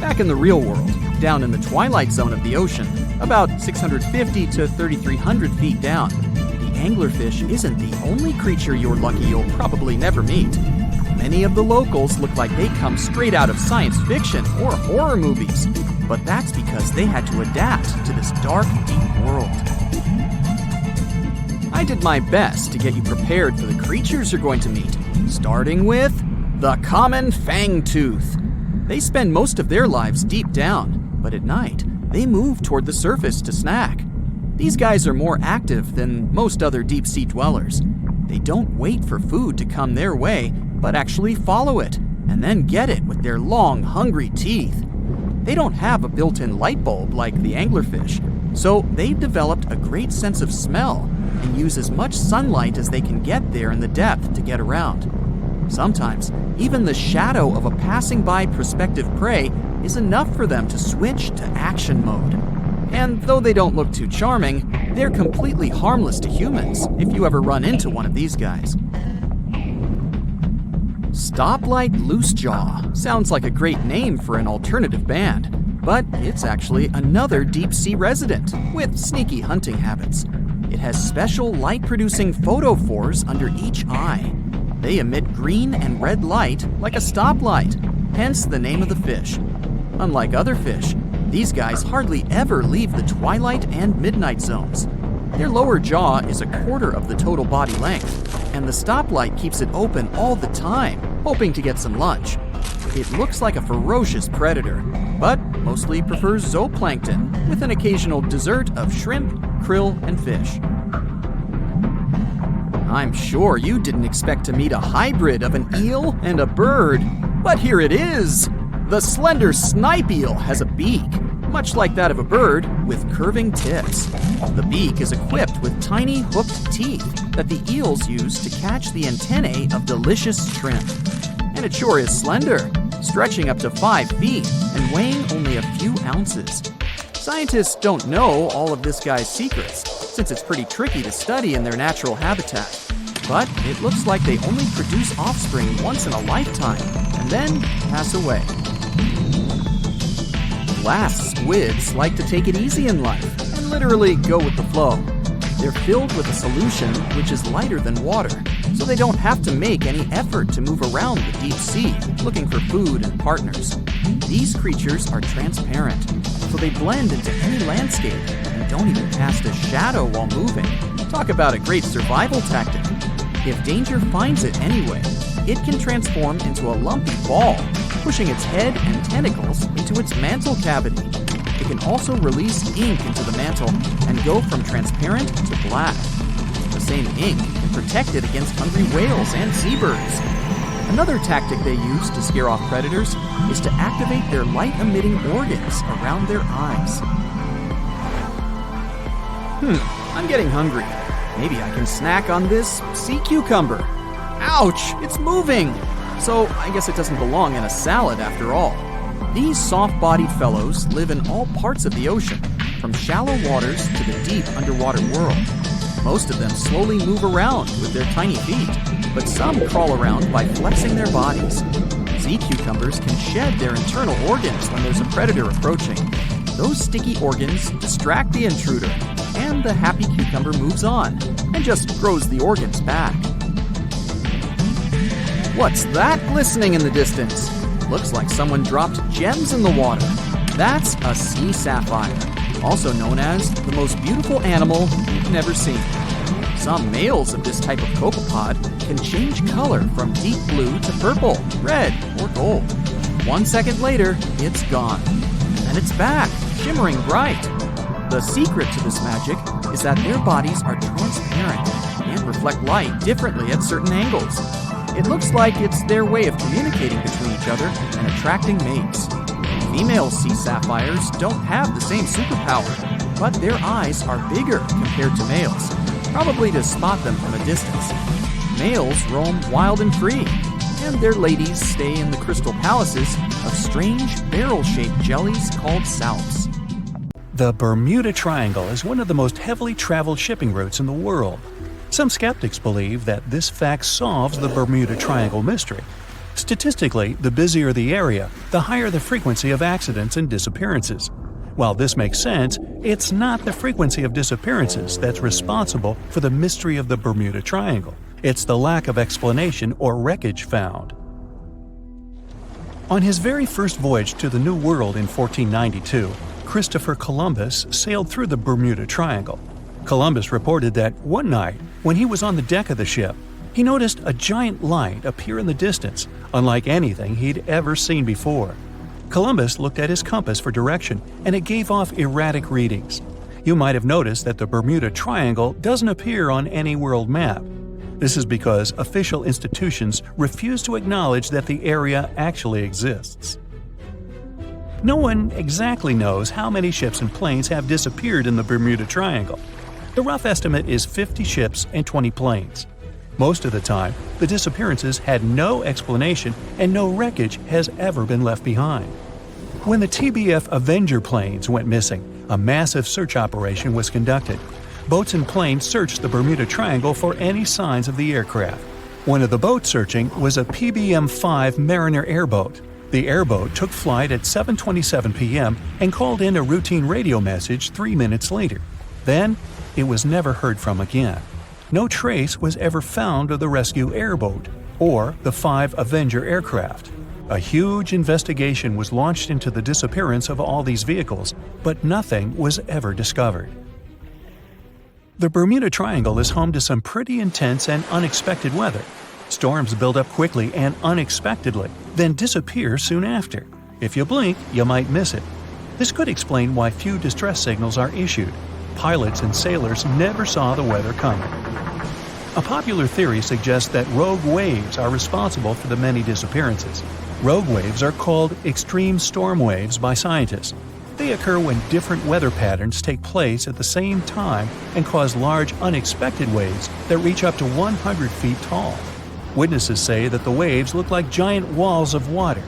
Back in the real world, down in the twilight zone of the ocean, about 650 to 3,300 feet down, the anglerfish isn't the only creature you're lucky you'll probably never meet. Many of the locals look like they come straight out of science fiction or horror movies, but that's because they had to adapt to this dark, deep world. I did my best to get you prepared for the creatures you're going to meet, starting with the common fangtooth. They spend most of their lives deep down, but at night, they move toward the surface to snack. These guys are more active than most other deep-sea dwellers. They don't wait for food to come their way, but actually follow it, and then get it with their long, hungry teeth. They don't have a built-in light bulb like the anglerfish, so they've developed a great sense of smell and use as much sunlight as they can get there in the depth to get around. Sometimes, even the shadow of a passing by prospective prey is enough for them to switch to action mode. And though they don't look too charming, they're completely harmless to humans if you ever run into one of these guys. Stoplight Loosejaw sounds like a great name for an alternative band, but it's actually another deep-sea resident with sneaky hunting habits. It has special light-producing photophores under each eye. They emit green and red light like a stoplight, hence the name of the fish. Unlike other fish, these guys hardly ever leave the twilight and midnight zones. Their lower jaw is a quarter of the total body length, and the stoplight keeps it open all the time, hoping to get some lunch. It looks like a ferocious predator, but mostly prefers zooplankton, with an occasional dessert of shrimp, krill, and fish. I'm sure you didn't expect to meet a hybrid of an eel and a bird, but here it is! The slender snipe eel has a beak, much like that of a bird, with curving tips. The beak is equipped with tiny hooked teeth that the eels use to catch the antennae of delicious shrimp. And it sure is slender, stretching up to 5 feet and weighing only a few ounces. Scientists don't know all of this guy's secrets, since it's pretty tricky to study in their natural habitat. But it looks like they only produce offspring once in a lifetime, and then pass away. Glass squids like to take it easy in life and literally go with the flow. They're filled with a solution which is lighter than water, so they don't have to make any effort to move around the deep sea looking for food and partners. These creatures are transparent, so they blend into any landscape and don't even cast a shadow while moving. Talk about a great survival tactic. If danger finds it anyway, it can transform into a lumpy ball, pushing its head and tentacles into its mantle cavity. It can also release ink into the mantle and go from transparent to black. The same ink can protect it against hungry whales and seabirds. Another tactic they use to scare off predators is to activate their light-emitting organs around their eyes. I'm getting hungry. Maybe I can snack on this sea cucumber. Ouch, it's moving! So I guess it doesn't belong in a salad after all. These soft-bodied fellows live in all parts of the ocean, from shallow waters to the deep underwater world. Most of them slowly move around with their tiny feet, but some crawl around by flexing their bodies. Sea cucumbers can shed their internal organs when there's a predator approaching. Those sticky organs distract the intruder, and the happy cucumber moves on and just grows the organs back. What's that glistening in the distance? Looks like someone dropped gems in the water. That's a sea sapphire, also known as the most beautiful animal you've never seen. Some males of this type of copepod can change color from deep blue to purple, red, or gold. 1 second later, it's gone. And it's back, shimmering bright. The secret to this magic is that their bodies are transparent and reflect light differently at certain angles. It looks like it's their way of communicating between each other and attracting mates. Female sea sapphires don't have the same superpower, but their eyes are bigger compared to males, probably to spot them from a distance. Males roam wild and free, and their ladies stay in the crystal palaces of strange barrel-shaped jellies called salps. The Bermuda Triangle is one of the most heavily traveled shipping routes in the world. Some skeptics believe that this fact solves the Bermuda Triangle mystery. Statistically, the busier the area, the higher the frequency of accidents and disappearances. While this makes sense, it's not the frequency of disappearances that's responsible for the mystery of the Bermuda Triangle. It's the lack of explanation or wreckage found. On his very first voyage to the New World in 1492, Christopher Columbus sailed through the Bermuda Triangle. Columbus reported that one night, when he was on the deck of the ship, he noticed a giant light appear in the distance, unlike anything he'd ever seen before. Columbus looked at his compass for direction, and it gave off erratic readings. You might have noticed that the Bermuda Triangle doesn't appear on any world map. This is because official institutions refuse to acknowledge that the area actually exists. No one exactly knows how many ships and planes have disappeared in the Bermuda Triangle. The rough estimate is 50 ships and 20 planes. Most of the time, the disappearances had no explanation and no wreckage has ever been left behind. When the TBF Avenger planes went missing, a massive search operation was conducted. Boats and planes searched the Bermuda Triangle for any signs of the aircraft. One of the boats searching was a PBM-5 Mariner airboat. The airboat took flight at 7:27 p.m. and called in a routine radio message 3 minutes later. Then, it was never heard from again. No trace was ever found of the rescue airboat or the 5 Avenger aircraft. A huge investigation was launched into the disappearance of all these vehicles, but nothing was ever discovered. The Bermuda Triangle is home to some pretty intense and unexpected weather. Storms build up quickly and unexpectedly, then disappear soon after. If you blink, you might miss it. This could explain why few distress signals are issued. Pilots and sailors never saw the weather coming. A popular theory suggests that rogue waves are responsible for the many disappearances. Rogue waves are called extreme storm waves by scientists. They occur when different weather patterns take place at the same time and cause large unexpected waves that reach up to 100 feet tall. Witnesses say that the waves look like giant walls of water.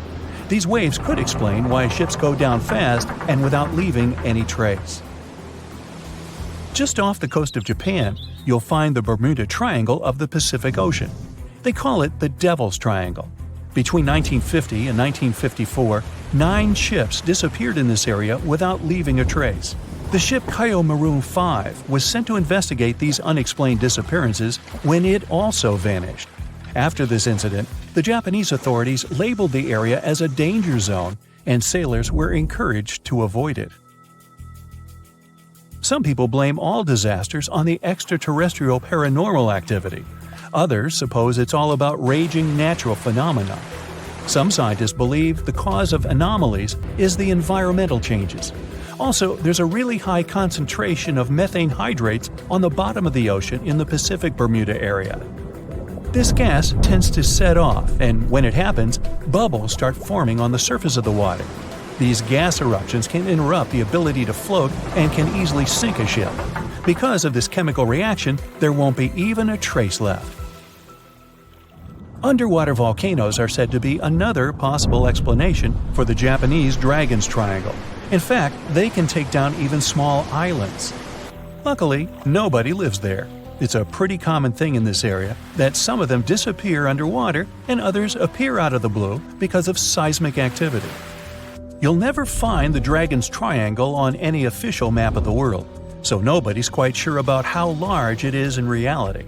These waves could explain why ships go down fast and without leaving any trace. Just off the coast of Japan, you'll find the Bermuda Triangle of the Pacific Ocean. They call it the Devil's Triangle. Between 1950 and 1954, 9 ships disappeared in this area without leaving a trace. The ship Kaio Maroon 5 was sent to investigate these unexplained disappearances when it also vanished. After this incident, the Japanese authorities labeled the area as a danger zone, and sailors were encouraged to avoid it. Some people blame all disasters on the extraterrestrial paranormal activity. Others suppose it's all about raging natural phenomena. Some scientists believe the cause of anomalies is the environmental changes. Also, there's a really high concentration of methane hydrates on the bottom of the ocean in the Pacific Bermuda area. This gas tends to set off, and when it happens, bubbles start forming on the surface of the water. These gas eruptions can interrupt the ability to float and can easily sink a ship. Because of this chemical reaction, there won't be even a trace left. Underwater volcanoes are said to be another possible explanation for the Japanese Dragon's Triangle. In fact, they can take down even small islands. Luckily, nobody lives there. It's a pretty common thing in this area that some of them disappear underwater and others appear out of the blue because of seismic activity. You'll never find the Dragon's Triangle on any official map of the world, so nobody's quite sure about how large it is in reality.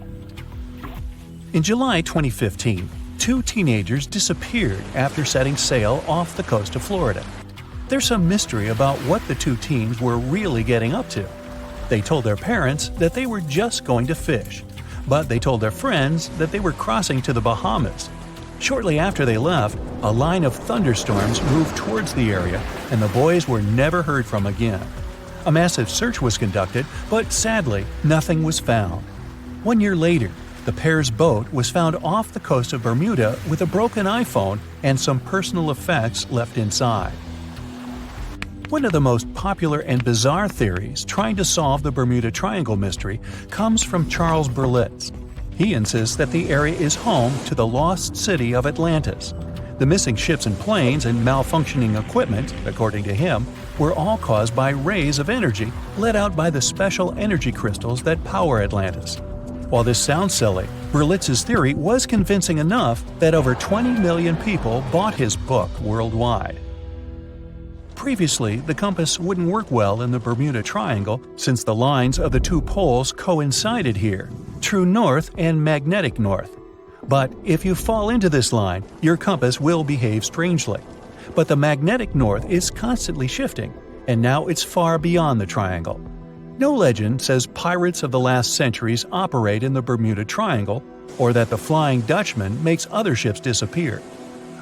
In July 2015, 2 teenagers disappeared after setting sail off the coast of Florida. There's some mystery about what the 2 teens were really getting up to. They told their parents that they were just going to fish, but they told their friends that they were crossing to the Bahamas. Shortly after they left, a line of thunderstorms moved towards the area, and the boys were never heard from again. A massive search was conducted, but sadly, nothing was found. 1 year later, the pair's boat was found off the coast of Bermuda with a broken iPhone and some personal effects left inside. One of the most popular and bizarre theories trying to solve the Bermuda Triangle mystery comes from Charles Berlitz. He insists that the area is home to the lost city of Atlantis. The missing ships and planes and malfunctioning equipment, according to him, were all caused by rays of energy let out by the special energy crystals that power Atlantis. While this sounds silly, Berlitz's theory was convincing enough that over 20 million people bought his book worldwide. Previously, the compass wouldn't work well in the Bermuda Triangle since the lines of the 2 poles coincided here, true north and magnetic north. But if you fall into this line, your compass will behave strangely. But the magnetic north is constantly shifting, and now it's far beyond the triangle. No legend says pirates of the last centuries operate in the Bermuda Triangle, or that the Flying Dutchman makes other ships disappear.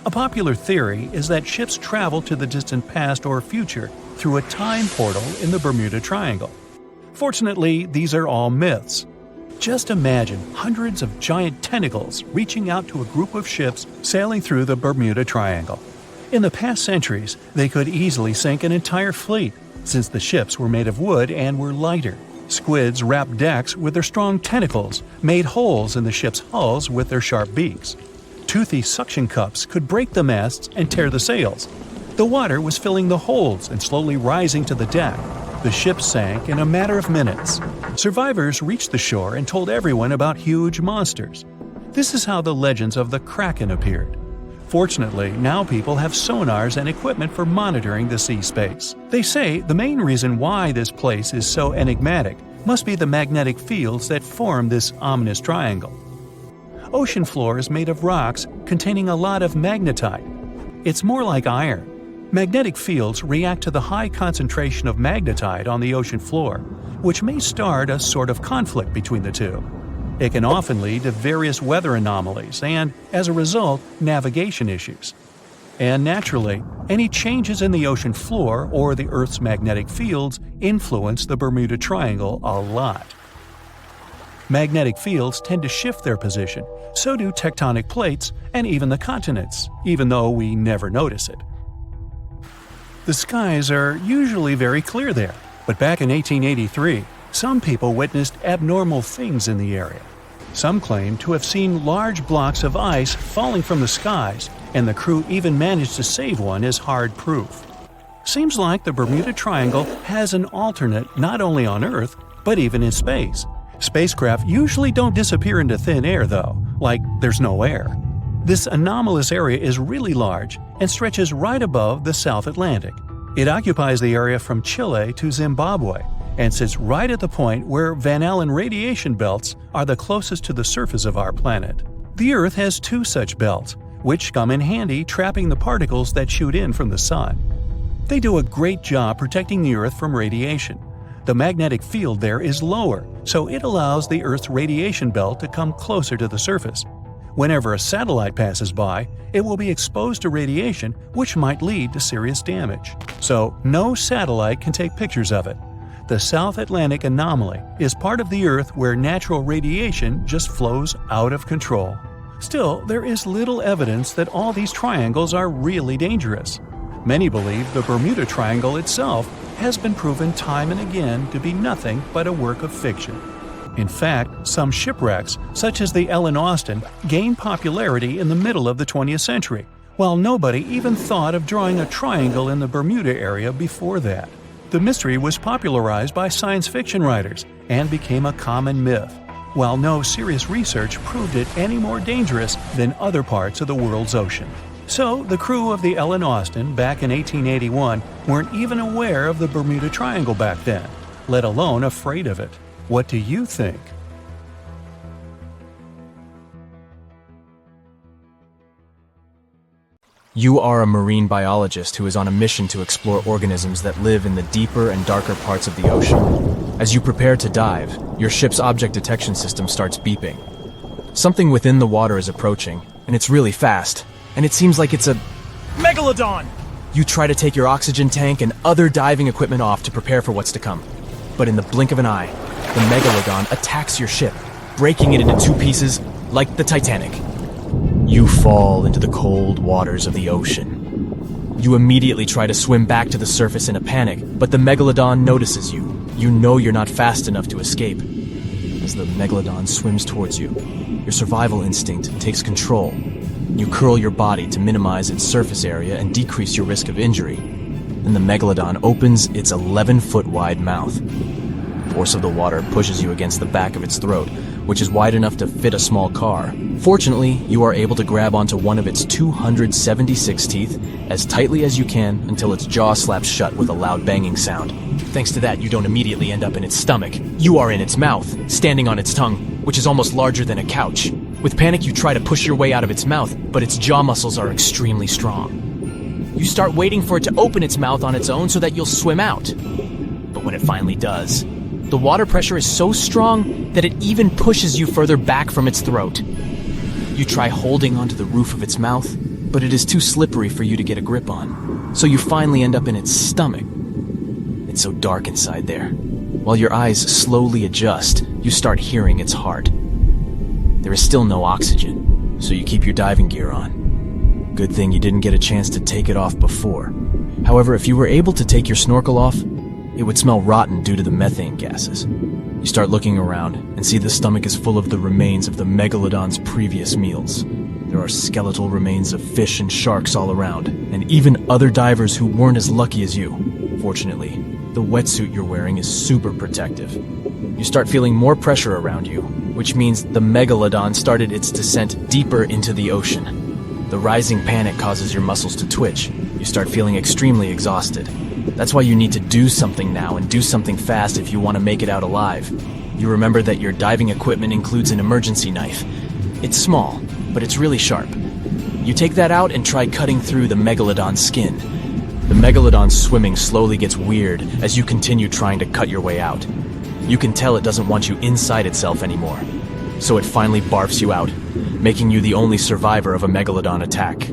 A popular theory is that ships travel to the distant past or future through a time portal in the Bermuda Triangle. Fortunately, these are all myths. Just imagine hundreds of giant tentacles reaching out to a group of ships sailing through the Bermuda Triangle. In the past centuries, they could easily sink an entire fleet, since the ships were made of wood and were lighter. Squids wrapped decks with their strong tentacles, made holes in the ship's hulls with their sharp beaks. Toothy suction cups could break the masts and tear the sails. The water was filling the holds and slowly rising to the deck. The ship sank in a matter of minutes. Survivors reached the shore and told everyone about huge monsters. This is how the legends of the Kraken appeared. Fortunately, now people have sonars and equipment for monitoring the sea space. They say the main reason why this place is so enigmatic must be the magnetic fields that form this ominous triangle. Ocean floor is made of rocks containing a lot of magnetite. It's more like iron. Magnetic fields react to the high concentration of magnetite on the ocean floor, which may start a sort of conflict between the two. It can often lead to various weather anomalies and, as a result, navigation issues. And naturally, any changes in the ocean floor or the Earth's magnetic fields influence the Bermuda Triangle a lot. Magnetic fields tend to shift their position, so do tectonic plates and even the continents, even though we never notice it. The skies are usually very clear there, but back in 1883, some people witnessed abnormal things in the area. Some claim to have seen large blocks of ice falling from the skies, and the crew even managed to save one as hard proof. Seems like the Bermuda Triangle has an alternate not only on Earth, but even in space. Spacecraft usually don't disappear into thin air, though, like there's no air. This anomalous area is really large and stretches right above the South Atlantic. It occupies the area from Chile to Zimbabwe and sits right at the point where Van Allen radiation belts are the closest to the surface of our planet. The Earth has two such belts, which come in handy trapping the particles that shoot in from the sun. They do a great job protecting the Earth from radiation. The magnetic field there is lower, so it allows the Earth's radiation belt to come closer to the surface. Whenever a satellite passes by, it will be exposed to radiation, which might lead to serious damage. So, no satellite can take pictures of it. The South Atlantic anomaly is part of the Earth where natural radiation just flows out of control. Still, there is little evidence that all these triangles are really dangerous. Many believe the Bermuda Triangle itself has been proven time and again to be nothing but a work of fiction. In fact, some shipwrecks, such as the Ellen Austin, gained popularity in the middle of the 20th century, while nobody even thought of drawing a triangle in the Bermuda area before that. The mystery was popularized by science fiction writers and became a common myth, while no serious research proved it any more dangerous than other parts of the world's ocean. So, the crew of the Ellen Austin back in 1881 weren't even aware of the Bermuda Triangle back then, let alone afraid of it. What do you think? You are a marine biologist who is on a mission to explore organisms that live in the deeper and darker parts of the ocean. As you prepare to dive, your ship's object detection system starts beeping. Something within the water is approaching, and it's really fast, and it seems like it's a megalodon! You try to take your oxygen tank and other diving equipment off to prepare for what's to come. But in the blink of an eye, the megalodon attacks your ship, breaking it into two pieces like the Titanic. You fall into the cold waters of the ocean. You immediately try to swim back to the surface in a panic, but the megalodon notices you. You know you're not fast enough to escape. As the megalodon swims towards you, your survival instinct takes control. You curl your body to minimize its surface area and decrease your risk of injury. Then the megalodon opens its 11-foot wide mouth. The force of the water pushes you against the back of its throat, which is wide enough to fit a small car. Fortunately, you are able to grab onto one of its 276 teeth as tightly as you can until its jaw slaps shut with a loud banging sound. Thanks to that, you don't immediately end up in its stomach. You are in its mouth, standing on its tongue, which is almost larger than a couch. With panic, you try to push your way out of its mouth, but its jaw muscles are extremely strong. You start waiting for it to open its mouth on its own so that you'll swim out. But when it finally does, the water pressure is so strong that it even pushes you further back from its throat. You try holding onto the roof of its mouth, but it is too slippery for you to get a grip on. So you finally end up in its stomach. It's so dark inside there. While your eyes slowly adjust, you start hearing its heart. There is still no oxygen, so you keep your diving gear on. Good thing you didn't get a chance to take it off before. However, if you were able to take your snorkel off, it would smell rotten due to the methane gases. You start looking around and see the stomach is full of the remains of the megalodon's previous meals. There are skeletal remains of fish and sharks all around, and even other divers who weren't as lucky as you. Fortunately, the wetsuit you're wearing is super protective. You start feeling more pressure around you, which means the megalodon started its descent deeper into the ocean. The rising panic causes your muscles to twitch. You start feeling extremely exhausted. That's why you need to do something now, and do something fast if you want to make it out alive. You remember that your diving equipment includes an emergency knife. It's small, but it's really sharp. You take that out and try cutting through the megalodon's skin. The megalodon's swimming slowly gets weird as you continue trying to cut your way out. You can tell it doesn't want you inside itself anymore. So it finally barfs you out, making you the only survivor of a megalodon attack.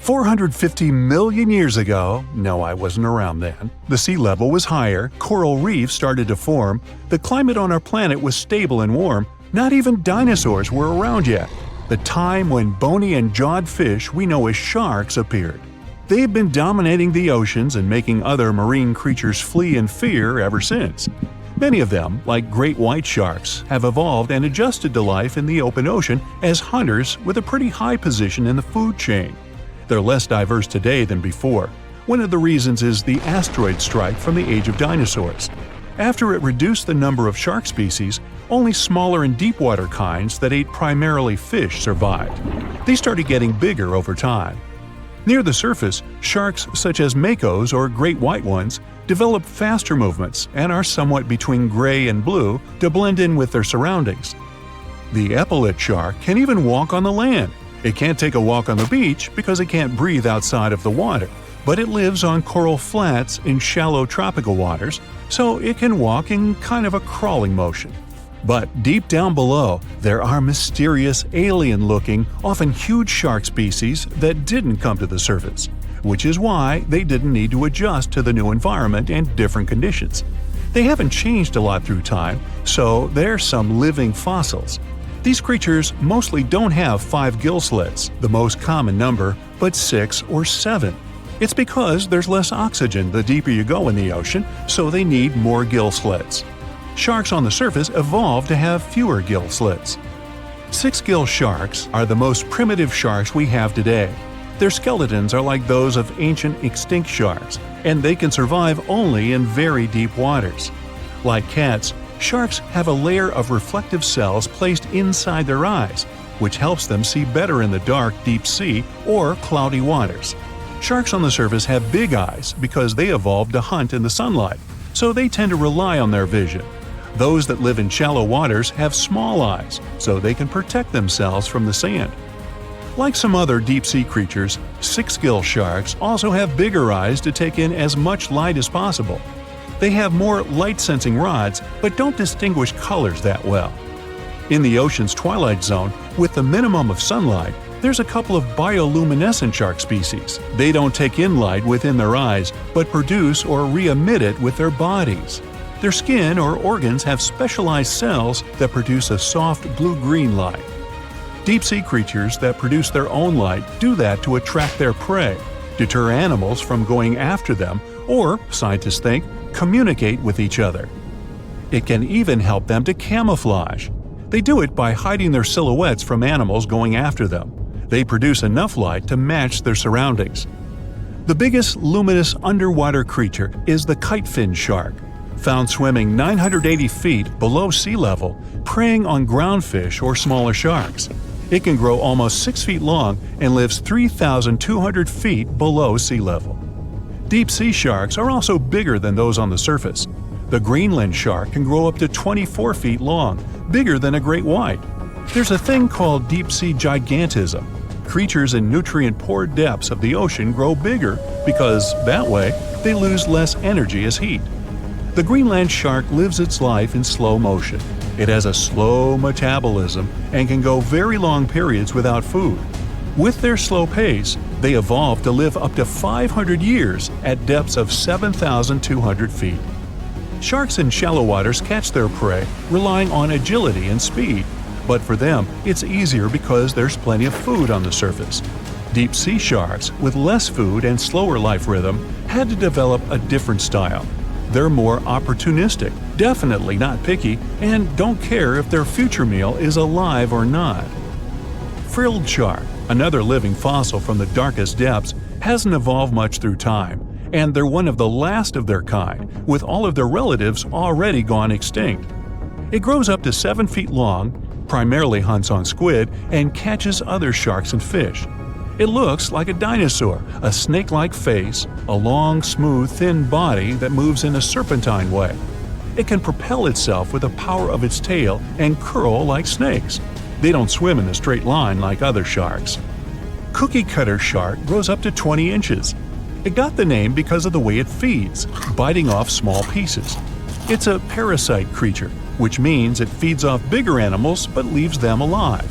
450 million years ago, no, I wasn't around then, the sea level was higher, coral reefs started to form, the climate on our planet was stable and warm, not even dinosaurs were around yet. The time when bony and jawed fish we know as sharks appeared. They've been dominating the oceans and making other marine creatures flee in fear ever since. Many of them, like great white sharks, have evolved and adjusted to life in the open ocean as hunters with a pretty high position in the food chain. They're less diverse today than before. One of the reasons is the asteroid strike from the age of dinosaurs. After it reduced the number of shark species, only smaller and deep-water kinds that ate primarily fish survived. They started getting bigger over time. Near the surface, sharks such as makos or great white ones develop faster movements and are somewhat between gray and blue to blend in with their surroundings. The epaulet shark can even walk on the land. It can't take a walk on the beach because it can't breathe outside of the water, but it lives on coral flats in shallow tropical waters, so it can walk in kind of a crawling motion. But deep down below, there are mysterious, alien-looking, often huge shark species that didn't come to the surface, which is why they didn't need to adjust to the new environment and different conditions. They haven't changed a lot through time, so they're some living fossils. These creatures mostly don't have 5 gill slits, the most common number, but 6 or 7. It's because there's less oxygen the deeper you go in the ocean, so they need more gill slits. Sharks on the surface evolved to have fewer gill slits. 6-gill sharks are the most primitive sharks we have today. Their skeletons are like those of ancient extinct sharks, and they can survive only in very deep waters. Like cats, sharks have a layer of reflective cells placed inside their eyes, which helps them see better in the dark, deep sea or cloudy waters. Sharks on the surface have big eyes because they evolved to hunt in the sunlight, so they tend to rely on their vision. Those that live in shallow waters have small eyes, so they can protect themselves from the sand. Like some other deep-sea creatures, 6-gill sharks also have bigger eyes to take in as much light as possible. They have more light-sensing rods, but don't distinguish colors that well. In the ocean's twilight zone, with the minimum of sunlight, there's a couple of bioluminescent shark species. They don't take in light within their eyes, but produce or re-emit it with their bodies. Their skin or organs have specialized cells that produce a soft blue-green light. Deep-sea creatures that produce their own light do that to attract their prey, deter animals from going after them, or, scientists think, communicate with each other. It can even help them to camouflage. They do it by hiding their silhouettes from animals going after them. They produce enough light to match their surroundings. The biggest luminous underwater creature is the kitefin shark, found swimming 980 feet below sea level, preying on groundfish or smaller sharks. It can grow almost 6 feet long and lives 3,200 feet below sea level. Deep-sea sharks are also bigger than those on the surface. The Greenland shark can grow up to 24 feet long, bigger than a great white. There's a thing called deep-sea gigantism. Creatures in nutrient-poor depths of the ocean grow bigger because, that way, they lose less energy as heat. The Greenland shark lives its life in slow motion. It has a slow metabolism and can go very long periods without food. With their slow pace, they evolved to live up to 500 years at depths of 7,200 feet. Sharks in shallow waters catch their prey relying on agility and speed, but for them, it's easier because there's plenty of food on the surface. Deep sea sharks, with less food and slower life rhythm, had to develop a different style. They're more opportunistic, definitely not picky, and don't care if their future meal is alive or not. Frilled shark, another living fossil from the darkest depths, hasn't evolved much through time, and they're one of the last of their kind, with all of their relatives already gone extinct. It grows up to 7 feet long, primarily hunts on squid, and catches other sharks and fish. It looks like a dinosaur, a snake-like face, a long, smooth, thin body that moves in a serpentine way. It can propel itself with the power of its tail and curl like snakes. They don't swim in a straight line like other sharks. Cookie cutter shark grows up to 20 inches. It got the name because of the way it feeds, biting off small pieces. It's a parasite creature, which means it feeds off bigger animals but leaves them alive.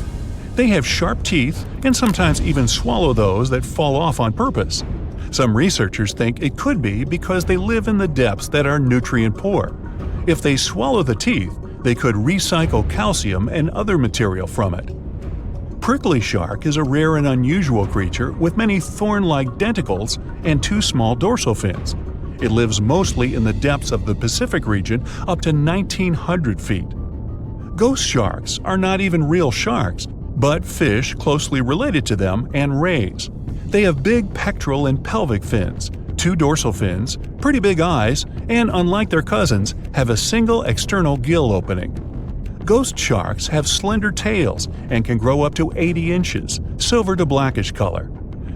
They have sharp teeth and sometimes even swallow those that fall off on purpose. Some researchers think it could be because they live in the depths that are nutrient poor. If they swallow the teeth, they could recycle calcium and other material from it. Prickly shark is a rare and unusual creature with many thorn-like denticles and 2 small dorsal fins. It lives mostly in the depths of the Pacific region up to 1,900 feet. Ghost sharks are not even real sharks, but fish closely related to them and rays. They have big pectoral and pelvic fins, 2 dorsal fins, pretty big eyes, and unlike their cousins, have a single external gill opening. Ghost sharks have slender tails and can grow up to 80 inches, silver to blackish color.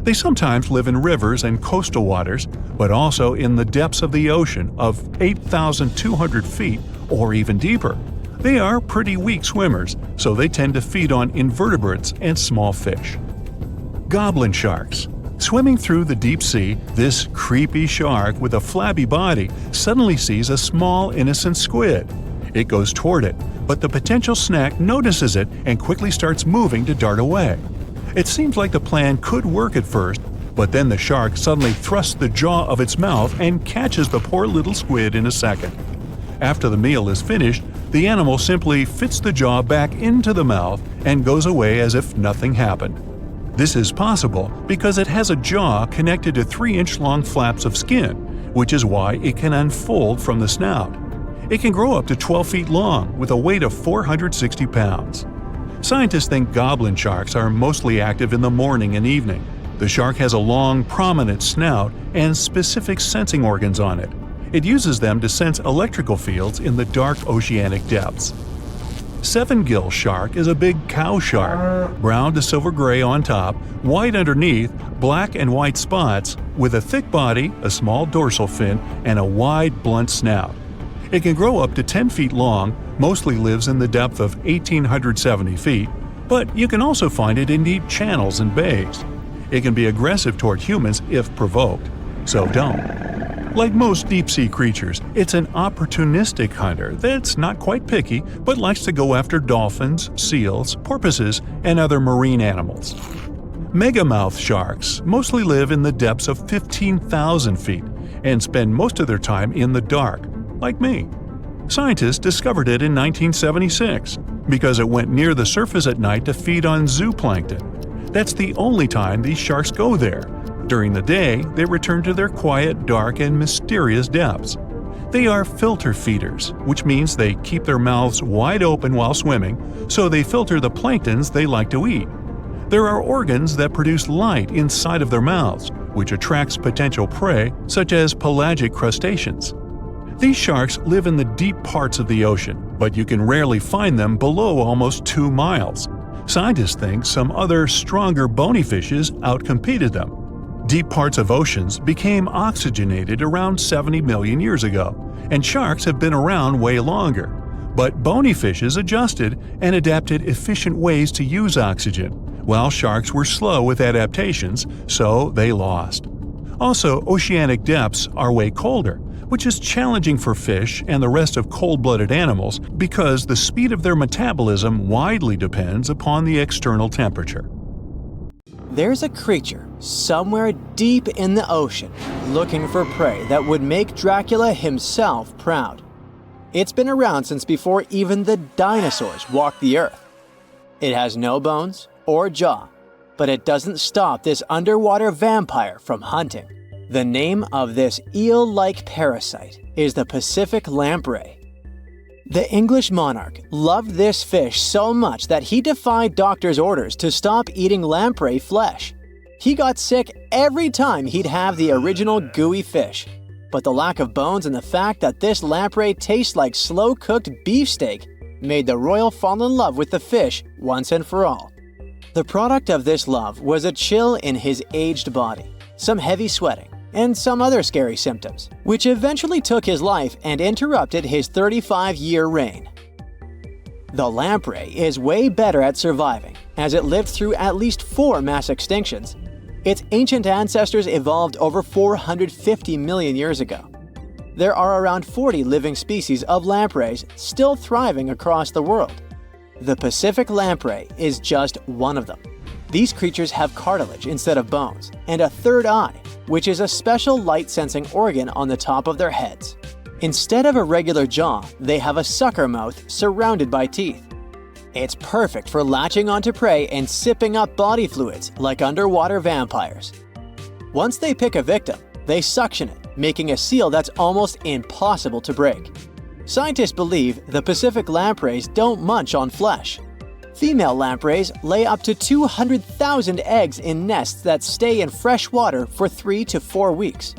They sometimes live in rivers and coastal waters, but also in the depths of the ocean of 8,200 feet or even deeper. They are pretty weak swimmers, so they tend to feed on invertebrates and small fish. Goblin sharks. Swimming through the deep sea, this creepy shark with a flabby body suddenly sees a small, innocent squid. It goes toward it, but the potential snack notices it and quickly starts moving to dart away. It seems like the plan could work at first, but then the shark suddenly thrusts the jaw of its mouth and catches the poor little squid in a second. After the meal is finished, the animal simply fits the jaw back into the mouth and goes away as if nothing happened. This is possible because it has a jaw connected to 3-inch-long flaps of skin, which is why it can unfold from the snout. It can grow up to 12 feet long with a weight of 460 pounds. Scientists think goblin sharks are mostly active in the morning and evening. The shark has a long, prominent snout and specific sensing organs on it. It uses them to sense electrical fields in the dark oceanic depths. Seven-gill shark is a big cow shark, brown to silver-gray on top, white underneath, black and white spots, with a thick body, a small dorsal fin, and a wide, blunt snout. It can grow up to 10 feet long, mostly lives in the depth of 1,870 feet, but you can also find it in deep channels and bays. It can be aggressive toward humans if provoked, so don't. Like most deep-sea creatures, it's an opportunistic hunter that's not quite picky but likes to go after dolphins, seals, porpoises, and other marine animals. Megamouth sharks mostly live in the depths of 15,000 feet and spend most of their time in the dark, like me. Scientists discovered it in 1976 because it went near the surface at night to feed on zooplankton. That's the only time these sharks go there. During the day, they return to their quiet, dark, and mysterious depths. They are filter feeders, which means they keep their mouths wide open while swimming, so they filter the planktons they like to eat. There are organs that produce light inside of their mouths, which attracts potential prey, such as pelagic crustaceans. These sharks live in the deep parts of the ocean, but you can rarely find them below almost 2 miles. Scientists think some other, stronger bony fishes outcompeted them. Deep parts of oceans became oxygenated around 70 million years ago, and sharks have been around way longer. But bony fishes adjusted and adapted efficient ways to use oxygen, while sharks were slow with adaptations, so they lost. Also, oceanic depths are way colder, which is challenging for fish and the rest of cold-blooded animals because the speed of their metabolism widely depends upon the external temperature. There's a creature somewhere deep in the ocean looking for prey that would make Dracula himself proud. It's been around since before even the dinosaurs walked the earth. It has no bones or jaw, but it doesn't stop this underwater vampire from hunting. The name of this eel-like parasite is the Pacific lamprey. The English monarch loved this fish so much that he defied doctors' orders to stop eating lamprey flesh. He got sick every time he'd have the original gooey fish. But the lack of bones and the fact that this lamprey tastes like slow-cooked beefsteak made the royal fall in love with the fish once and for all. The product of this love was a chill in his aged body, some heavy sweating, and some other scary symptoms, which eventually took his life and interrupted his 35-year reign. The lamprey is way better at surviving, as it lived through at least 4 mass extinctions. Its ancient ancestors evolved over 450 million years ago. There are around 40 living species of lampreys still thriving across the world. The Pacific lamprey is just one of them. These creatures have cartilage instead of bones, and a third eye, which is a special light-sensing organ on the top of their heads. Instead of a regular jaw, they have a sucker mouth surrounded by teeth. It's perfect for latching onto prey and sipping up body fluids like underwater vampires. Once they pick a victim, they suction it, making a seal that's almost impossible to break. Scientists believe the Pacific lampreys don't munch on flesh. Female lampreys lay up to 200,000 eggs in nests that stay in fresh water for 3 to 4 weeks.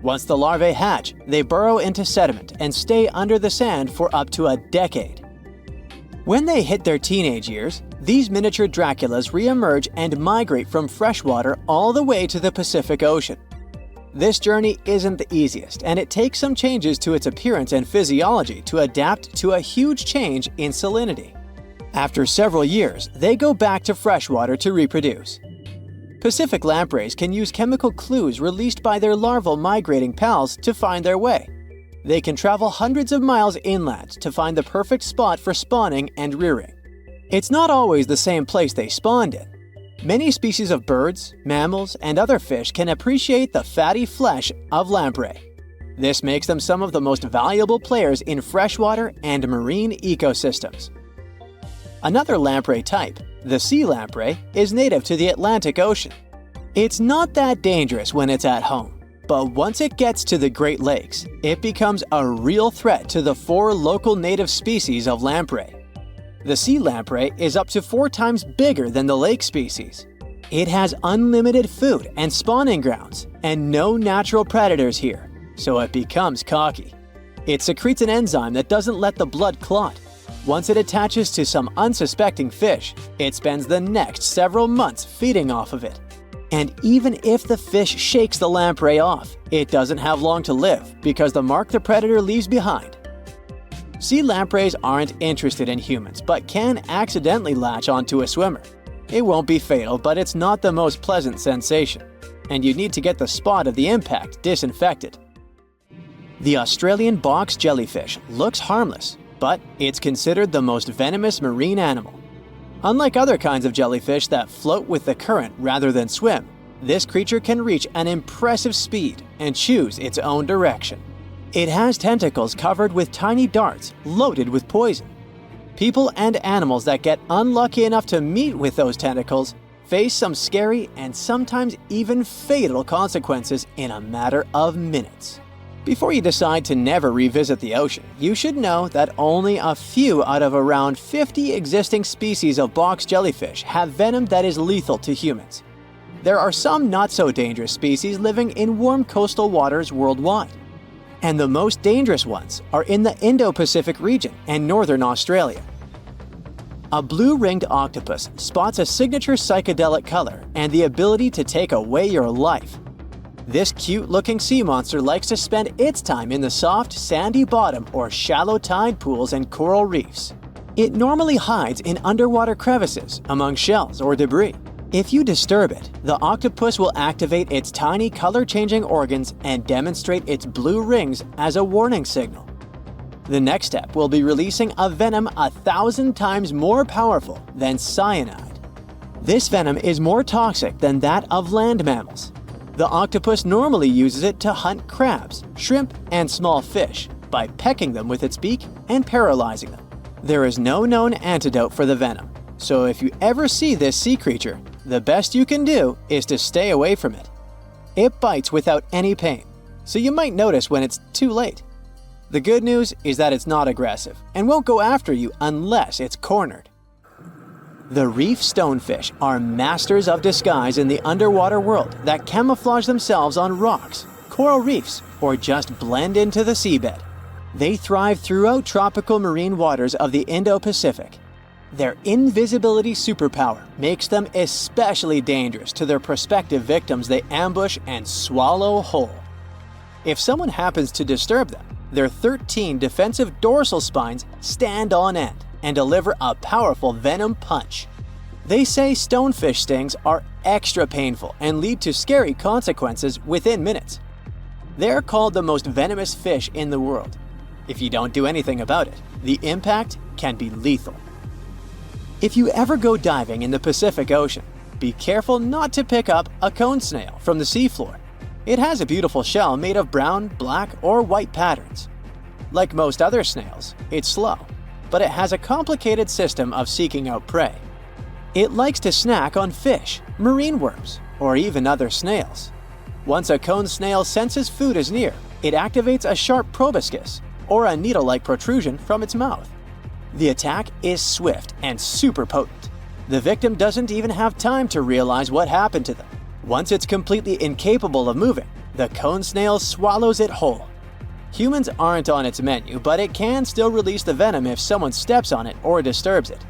Once the larvae hatch, they burrow into sediment and stay under the sand for up to a decade. When they hit their teenage years, these miniature Draculas re-emerge and migrate from freshwater all the way to the Pacific Ocean. This journey isn't the easiest, and it takes some changes to its appearance and physiology to adapt to a huge change in salinity. After several years, they go back to freshwater to reproduce. Pacific lampreys can use chemical clues released by their larval migrating pals to find their way. They can travel hundreds of miles inland to find the perfect spot for spawning and rearing. It's not always the same place they spawned in. Many species of birds, mammals, and other fish can appreciate the fatty flesh of lamprey. This makes them some of the most valuable players in freshwater and marine ecosystems. Another lamprey type, the sea lamprey, is native to the Atlantic Ocean. It's not that dangerous when it's at home, but once it gets to the Great Lakes, it becomes a real threat to the 4 local native species of lamprey. The sea lamprey is up to 4 times bigger than the lake species. It has unlimited food and spawning grounds, and no natural predators here, so it becomes cocky. It secretes an enzyme that doesn't let the blood clot. Once it attaches to some unsuspecting fish, it spends the next several months feeding off of it. And even if the fish shakes the lamprey off, it doesn't have long to live because the mark the predator leaves behind. Sea lampreys aren't interested in humans, but can accidentally latch onto a swimmer. It won't be fatal, but it's not the most pleasant sensation, and you need to get the spot of the impact disinfected. The Australian box jellyfish looks harmless, but it's considered the most venomous marine animal. Unlike other kinds of jellyfish that float with the current rather than swim, this creature can reach an impressive speed and choose its own direction. It has tentacles covered with tiny darts loaded with poison. People and animals that get unlucky enough to meet with those tentacles face some scary and sometimes even fatal consequences in a matter of minutes. Before you decide to never revisit the ocean, you should know that only a few out of around 50 existing species of box jellyfish have venom that is lethal to humans. There are some not-so-dangerous species living in warm coastal waters worldwide. And the most dangerous ones are in the Indo-Pacific region and northern Australia. A blue-ringed octopus spots a signature psychedelic color and the ability to take away your life. This cute-looking sea monster likes to spend its time in the soft, sandy bottom or shallow tide pools and coral reefs. It normally hides in underwater crevices, among shells or debris. If you disturb it, the octopus will activate its tiny color-changing organs and demonstrate its blue rings as a warning signal. The next step will be releasing a venom 1,000 times more powerful than cyanide. This venom is more toxic than that of land mammals. The octopus normally uses it to hunt crabs, shrimp, and small fish by pecking them with its beak and paralyzing them. There is no known antidote for the venom, so if you ever see this sea creature, the best you can do is to stay away from it. It bites without any pain, so you might notice when it's too late. The good news is that it's not aggressive and won't go after you unless it's cornered. The reef stonefish are masters of disguise in the underwater world that camouflage themselves on rocks, coral reefs, or just blend into the seabed. They thrive throughout tropical marine waters of the Indo-Pacific. Their invisibility superpower makes them especially dangerous to their prospective victims they ambush and swallow whole. If someone happens to disturb them, their 13 defensive dorsal spines stand on end and deliver a powerful venom punch. They say stonefish stings are extra painful and lead to scary consequences within minutes. They're called the most venomous fish in the world. If you don't do anything about it, the impact can be lethal. If you ever go diving in the Pacific Ocean, be careful not to pick up a cone snail from the seafloor. It has a beautiful shell made of brown, black, or white patterns. Like most other snails, it's slow, but it has a complicated system of seeking out prey. It likes to snack on fish, marine worms, or even other snails. Once a cone snail senses food is near, it activates a sharp proboscis, or a needle-like protrusion from its mouth. The attack is swift and super potent. The victim doesn't even have time to realize what happened to them. Once it's completely incapable of moving, the cone snail swallows it whole. Humans aren't on its menu, but it can still release the venom if someone steps on it or disturbs it.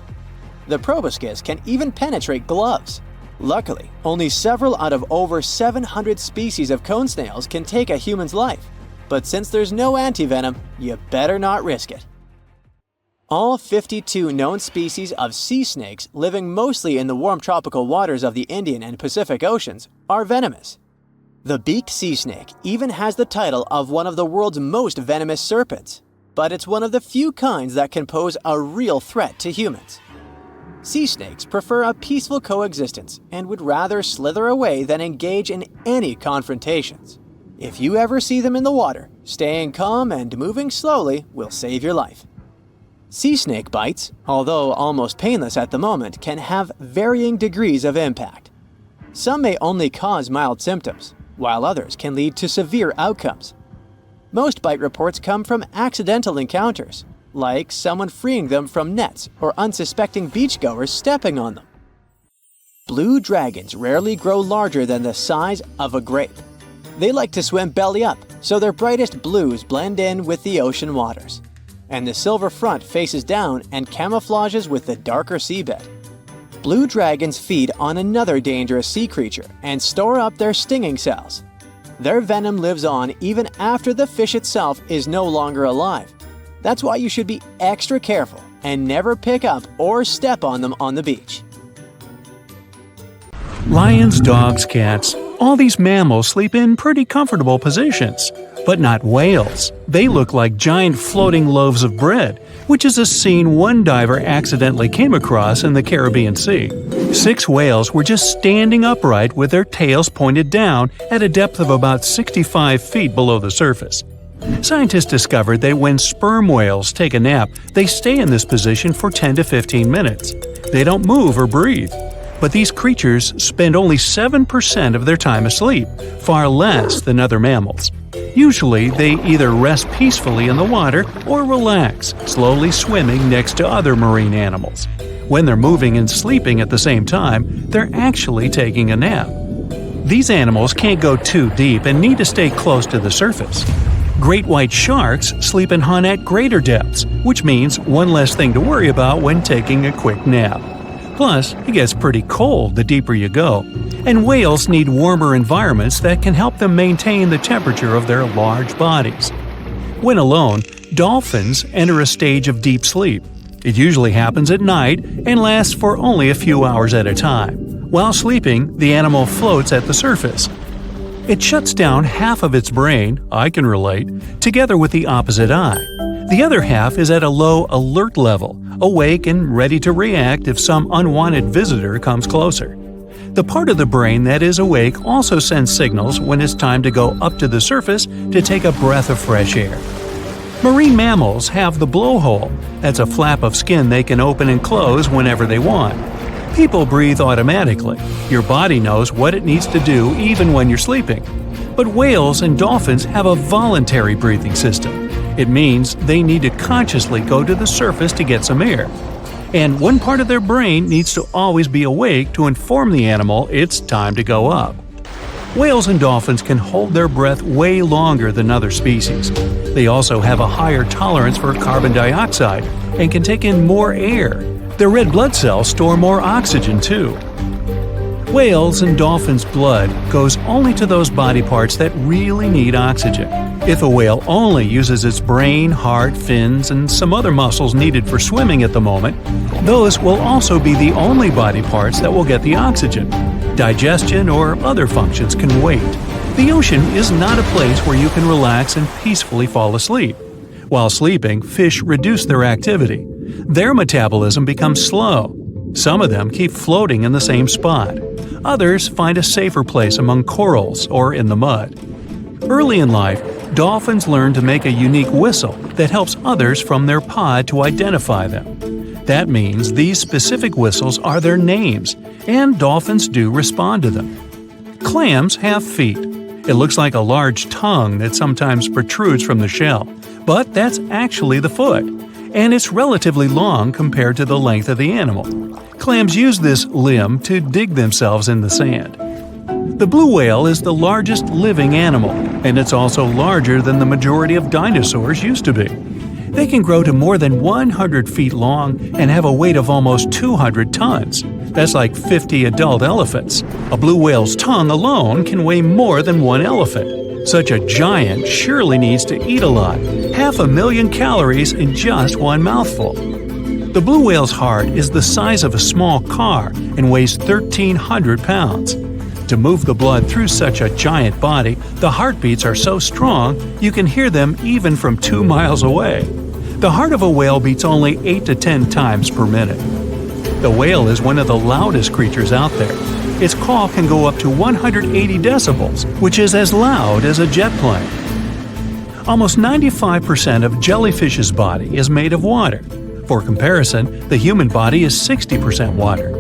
The proboscis can even penetrate gloves. Luckily, only several out of over 700 species of cone snails can take a human's life. But since there's no antivenom, you better not risk it. All 52 known species of sea snakes living mostly in the warm tropical waters of the Indian and Pacific Oceans are venomous. The beaked sea snake even has the title of one of the world's most venomous serpents, but it's one of the few kinds that can pose a real threat to humans. Sea snakes prefer a peaceful coexistence and would rather slither away than engage in any confrontations. If you ever see them in the water, staying calm and moving slowly will save your life. Sea snake bites, although almost painless at the moment, can have varying degrees of impact. Some may only cause mild symptoms, while others can lead to severe outcomes. Most bite reports come from accidental encounters, like someone freeing them from nets or unsuspecting beachgoers stepping on them. Blue dragons rarely grow larger than the size of a grape. They like to swim belly up, so their brightest blues blend in with the ocean waters. And the silver front faces down and camouflages with the darker seabed. Blue dragons feed on another dangerous sea creature and store up their stinging cells. Their venom lives on even after the fish itself is no longer alive. That's why you should be extra careful and never pick up or step on them on the beach. Lions, dogs, cats, all these mammals sleep in pretty comfortable positions. But not whales. They look like giant floating loaves of bread, which is a scene one diver accidentally came across in the Caribbean Sea. 6 whales were just standing upright with their tails pointed down at a depth of about 65 feet below the surface. Scientists discovered that when sperm whales take a nap, they stay in this position for 10 to 15 minutes. They don't move or breathe. But these creatures spend only 7% of their time asleep, far less than other mammals. Usually, they either rest peacefully in the water or relax, slowly swimming next to other marine animals. When they're moving and sleeping at the same time, they're actually taking a nap. These animals can't go too deep and need to stay close to the surface. Great white sharks sleep and hunt at greater depths, which means one less thing to worry about when taking a quick nap. Plus, it gets pretty cold the deeper you go, and whales need warmer environments that can help them maintain the temperature of their large bodies. When alone, dolphins enter a stage of deep sleep. It usually happens at night and lasts for only a few hours at a time. While sleeping, the animal floats at the surface. It shuts down half of its brain, I can relate, together with the opposite eye. The other half is at a low alert level, awake and ready to react if some unwanted visitor comes closer. The part of the brain that is awake also sends signals when it's time to go up to the surface to take a breath of fresh air. Marine mammals have the blowhole. That's a flap of skin they can open and close whenever they want. People breathe automatically. Your body knows what it needs to do even when you're sleeping. But whales and dolphins have a voluntary breathing system. It means they need to consciously go to the surface to get some air. And one part of their brain needs to always be awake to inform the animal it's time to go up. Whales and dolphins can hold their breath way longer than other species. They also have a higher tolerance for carbon dioxide and can take in more air. Their red blood cells store more oxygen too. Whales and dolphins' blood goes only to those body parts that really need oxygen. If a whale only uses its brain, heart, fins, and some other muscles needed for swimming at the moment, those will also be the only body parts that will get the oxygen. Digestion or other functions can wait. The ocean is not a place where you can relax and peacefully fall asleep. While sleeping, fish reduce their activity. Their metabolism becomes slow. Some of them keep floating in the same spot. Others find a safer place among corals or in the mud. Early in life, dolphins learn to make a unique whistle that helps others from their pod to identify them. That means these specific whistles are their names, and dolphins do respond to them. Clams have feet. It looks like a large tongue that sometimes protrudes from the shell, but that's actually the foot, and it's relatively long compared to the length of the animal. Clams use this limb to dig themselves in the sand. The blue whale is the largest living animal, and it's also larger than the majority of dinosaurs used to be. They can grow to more than 100 feet long and have a weight of almost 200 tons. That's like 50 adult elephants. A blue whale's tongue alone can weigh more than one elephant. Such a giant surely needs to eat a lot, 500,000 calories in just one mouthful. The blue whale's heart is the size of a small car and weighs 1,300 pounds. To move the blood through such a giant body, the heartbeats are so strong you can hear them even from 2 miles away. The heart of a whale beats only 8 to 10 times per minute. The whale is one of the loudest creatures out there. Its call can go up to 180 decibels, which is as loud as a jet plane. Almost 95% of jellyfish's body is made of water. For comparison, the human body is 60% water.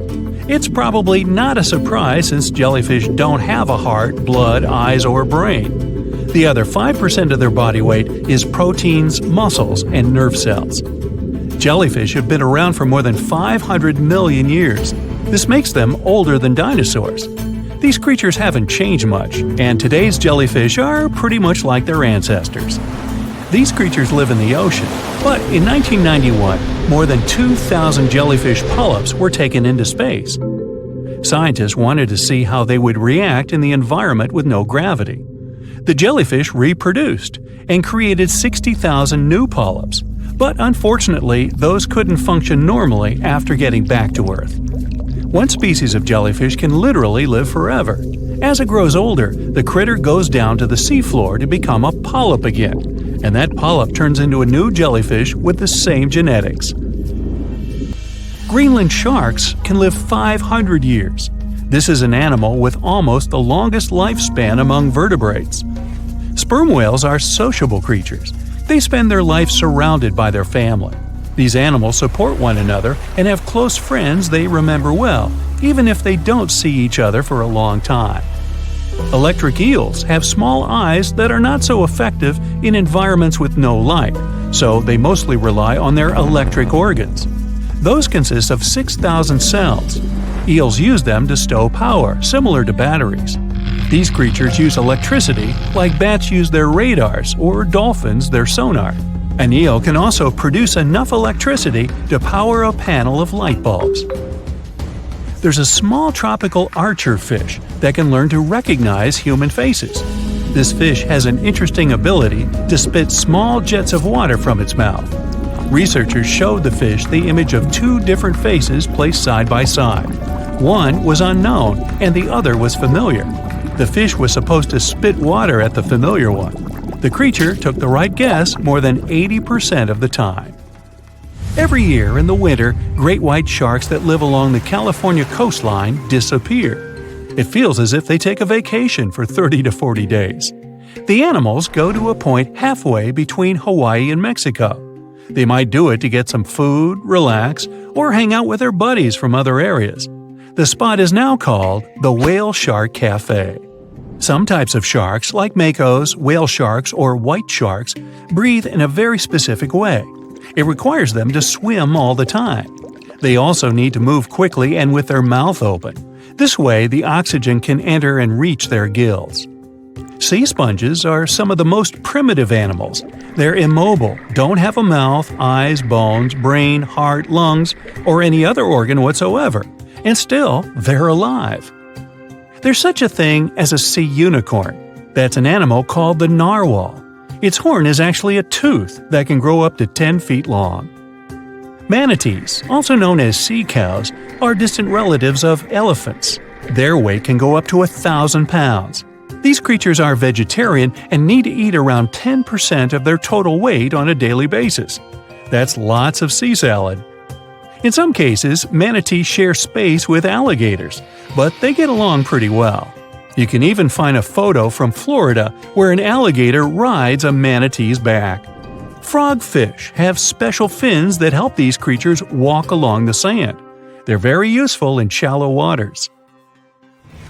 It's probably not a surprise since jellyfish don't have a heart, blood, eyes, or brain. The other 5% of their body weight is proteins, muscles, and nerve cells. Jellyfish have been around for more than 500 million years. This makes them older than dinosaurs. These creatures haven't changed much, and today's jellyfish are pretty much like their ancestors. These creatures live in the ocean, but in 1991, more than 2,000 jellyfish polyps were taken into space. Scientists wanted to see how they would react in the environment with no gravity. The jellyfish reproduced and created 60,000 new polyps, but unfortunately, those couldn't function normally after getting back to Earth. One species of jellyfish can literally live forever. As it grows older, the critter goes down to the seafloor to become a polyp again, and that polyp turns into a new jellyfish with the same genetics. Greenland sharks can live 500 years. This is an animal with almost the longest lifespan among vertebrates. Sperm whales are sociable creatures. They spend their life surrounded by their family. These animals support one another and have close friends they remember well, even if they don't see each other for a long time. Electric eels have small eyes that are not so effective in environments with no light, so they mostly rely on their electric organs. Those consist of 6,000 cells. Eels use them to stow power, similar to batteries. These creatures use electricity like bats use their radars or dolphins their sonar. An eel can also produce enough electricity to power a panel of light bulbs. There's a small tropical archer fish that can learn to recognize human faces. This fish has an interesting ability to spit small jets of water from its mouth. Researchers showed the fish the image of 2 different faces placed side by side. One was unknown and the other was familiar. The fish was supposed to spit water at the familiar one. The creature took the right guess more than 80% of the time. Every year in the winter, great white sharks that live along the California coastline disappear. It feels as if they take a vacation for 30 to 40 days. The animals go to a point halfway between Hawaii and Mexico. They might do it to get some food, relax, or hang out with their buddies from other areas. The spot is now called the Whale Shark Cafe. Some types of sharks, like makos, whale sharks, or white sharks, breathe in a very specific way. It requires them to swim all the time. They also need to move quickly and with their mouth open. This way, the oxygen can enter and reach their gills. Sea sponges are some of the most primitive animals. They're immobile, don't have a mouth, eyes, bones, brain, heart, lungs, or any other organ whatsoever, and still, they're alive. There's such a thing as a sea unicorn. That's an animal called the narwhal. Its horn is actually a tooth that can grow up to 10 feet long. Manatees, also known as sea cows, are distant relatives of elephants. Their weight can go up to 1,000 pounds. These creatures are vegetarian and need to eat around 10% of their total weight on a daily basis. That's lots of sea salad. In some cases, manatees share space with alligators, but they get along pretty well. You can even find a photo from Florida where an alligator rides a manatee's back. Frogfish have special fins that help these creatures walk along the sand. They're very useful in shallow waters.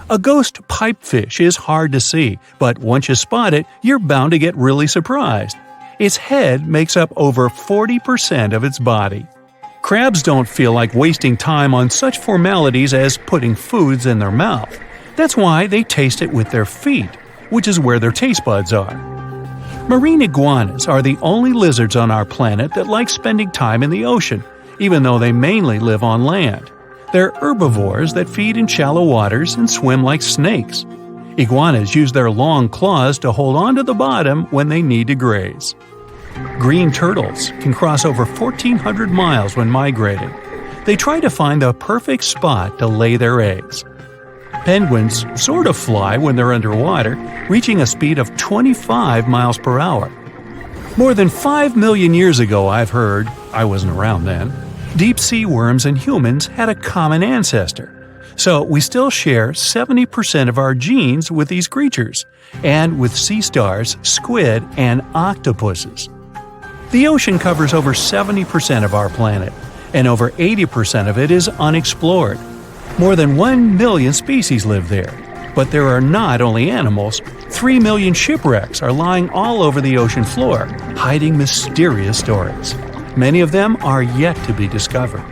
A ghost pipefish is hard to see, but once you spot it, you're bound to get really surprised. Its head makes up over 40% of its body. Crabs don't feel like wasting time on such formalities as putting foods in their mouth. That's why they taste it with their feet, which is where their taste buds are. Marine iguanas are the only lizards on our planet that like spending time in the ocean, even though they mainly live on land. They're herbivores that feed in shallow waters and swim like snakes. Iguanas use their long claws to hold onto the bottom when they need to graze. Green turtles can cross over 1,400 miles when migrating. They try to find the perfect spot to lay their eggs. Penguins sort of fly when they're underwater, reaching a speed of 25 miles per hour. More than 5 million years ago, I've heard, I wasn't around then, deep sea worms and humans had a common ancestor. So we still share 70% of our genes with these creatures, and with sea stars, squid, and octopuses. The ocean covers over 70% of our planet, and over 80% of it is unexplored. More than 1 million species live there. But there are not only animals, 3 million shipwrecks are lying all over the ocean floor, hiding mysterious stories. Many of them are yet to be discovered.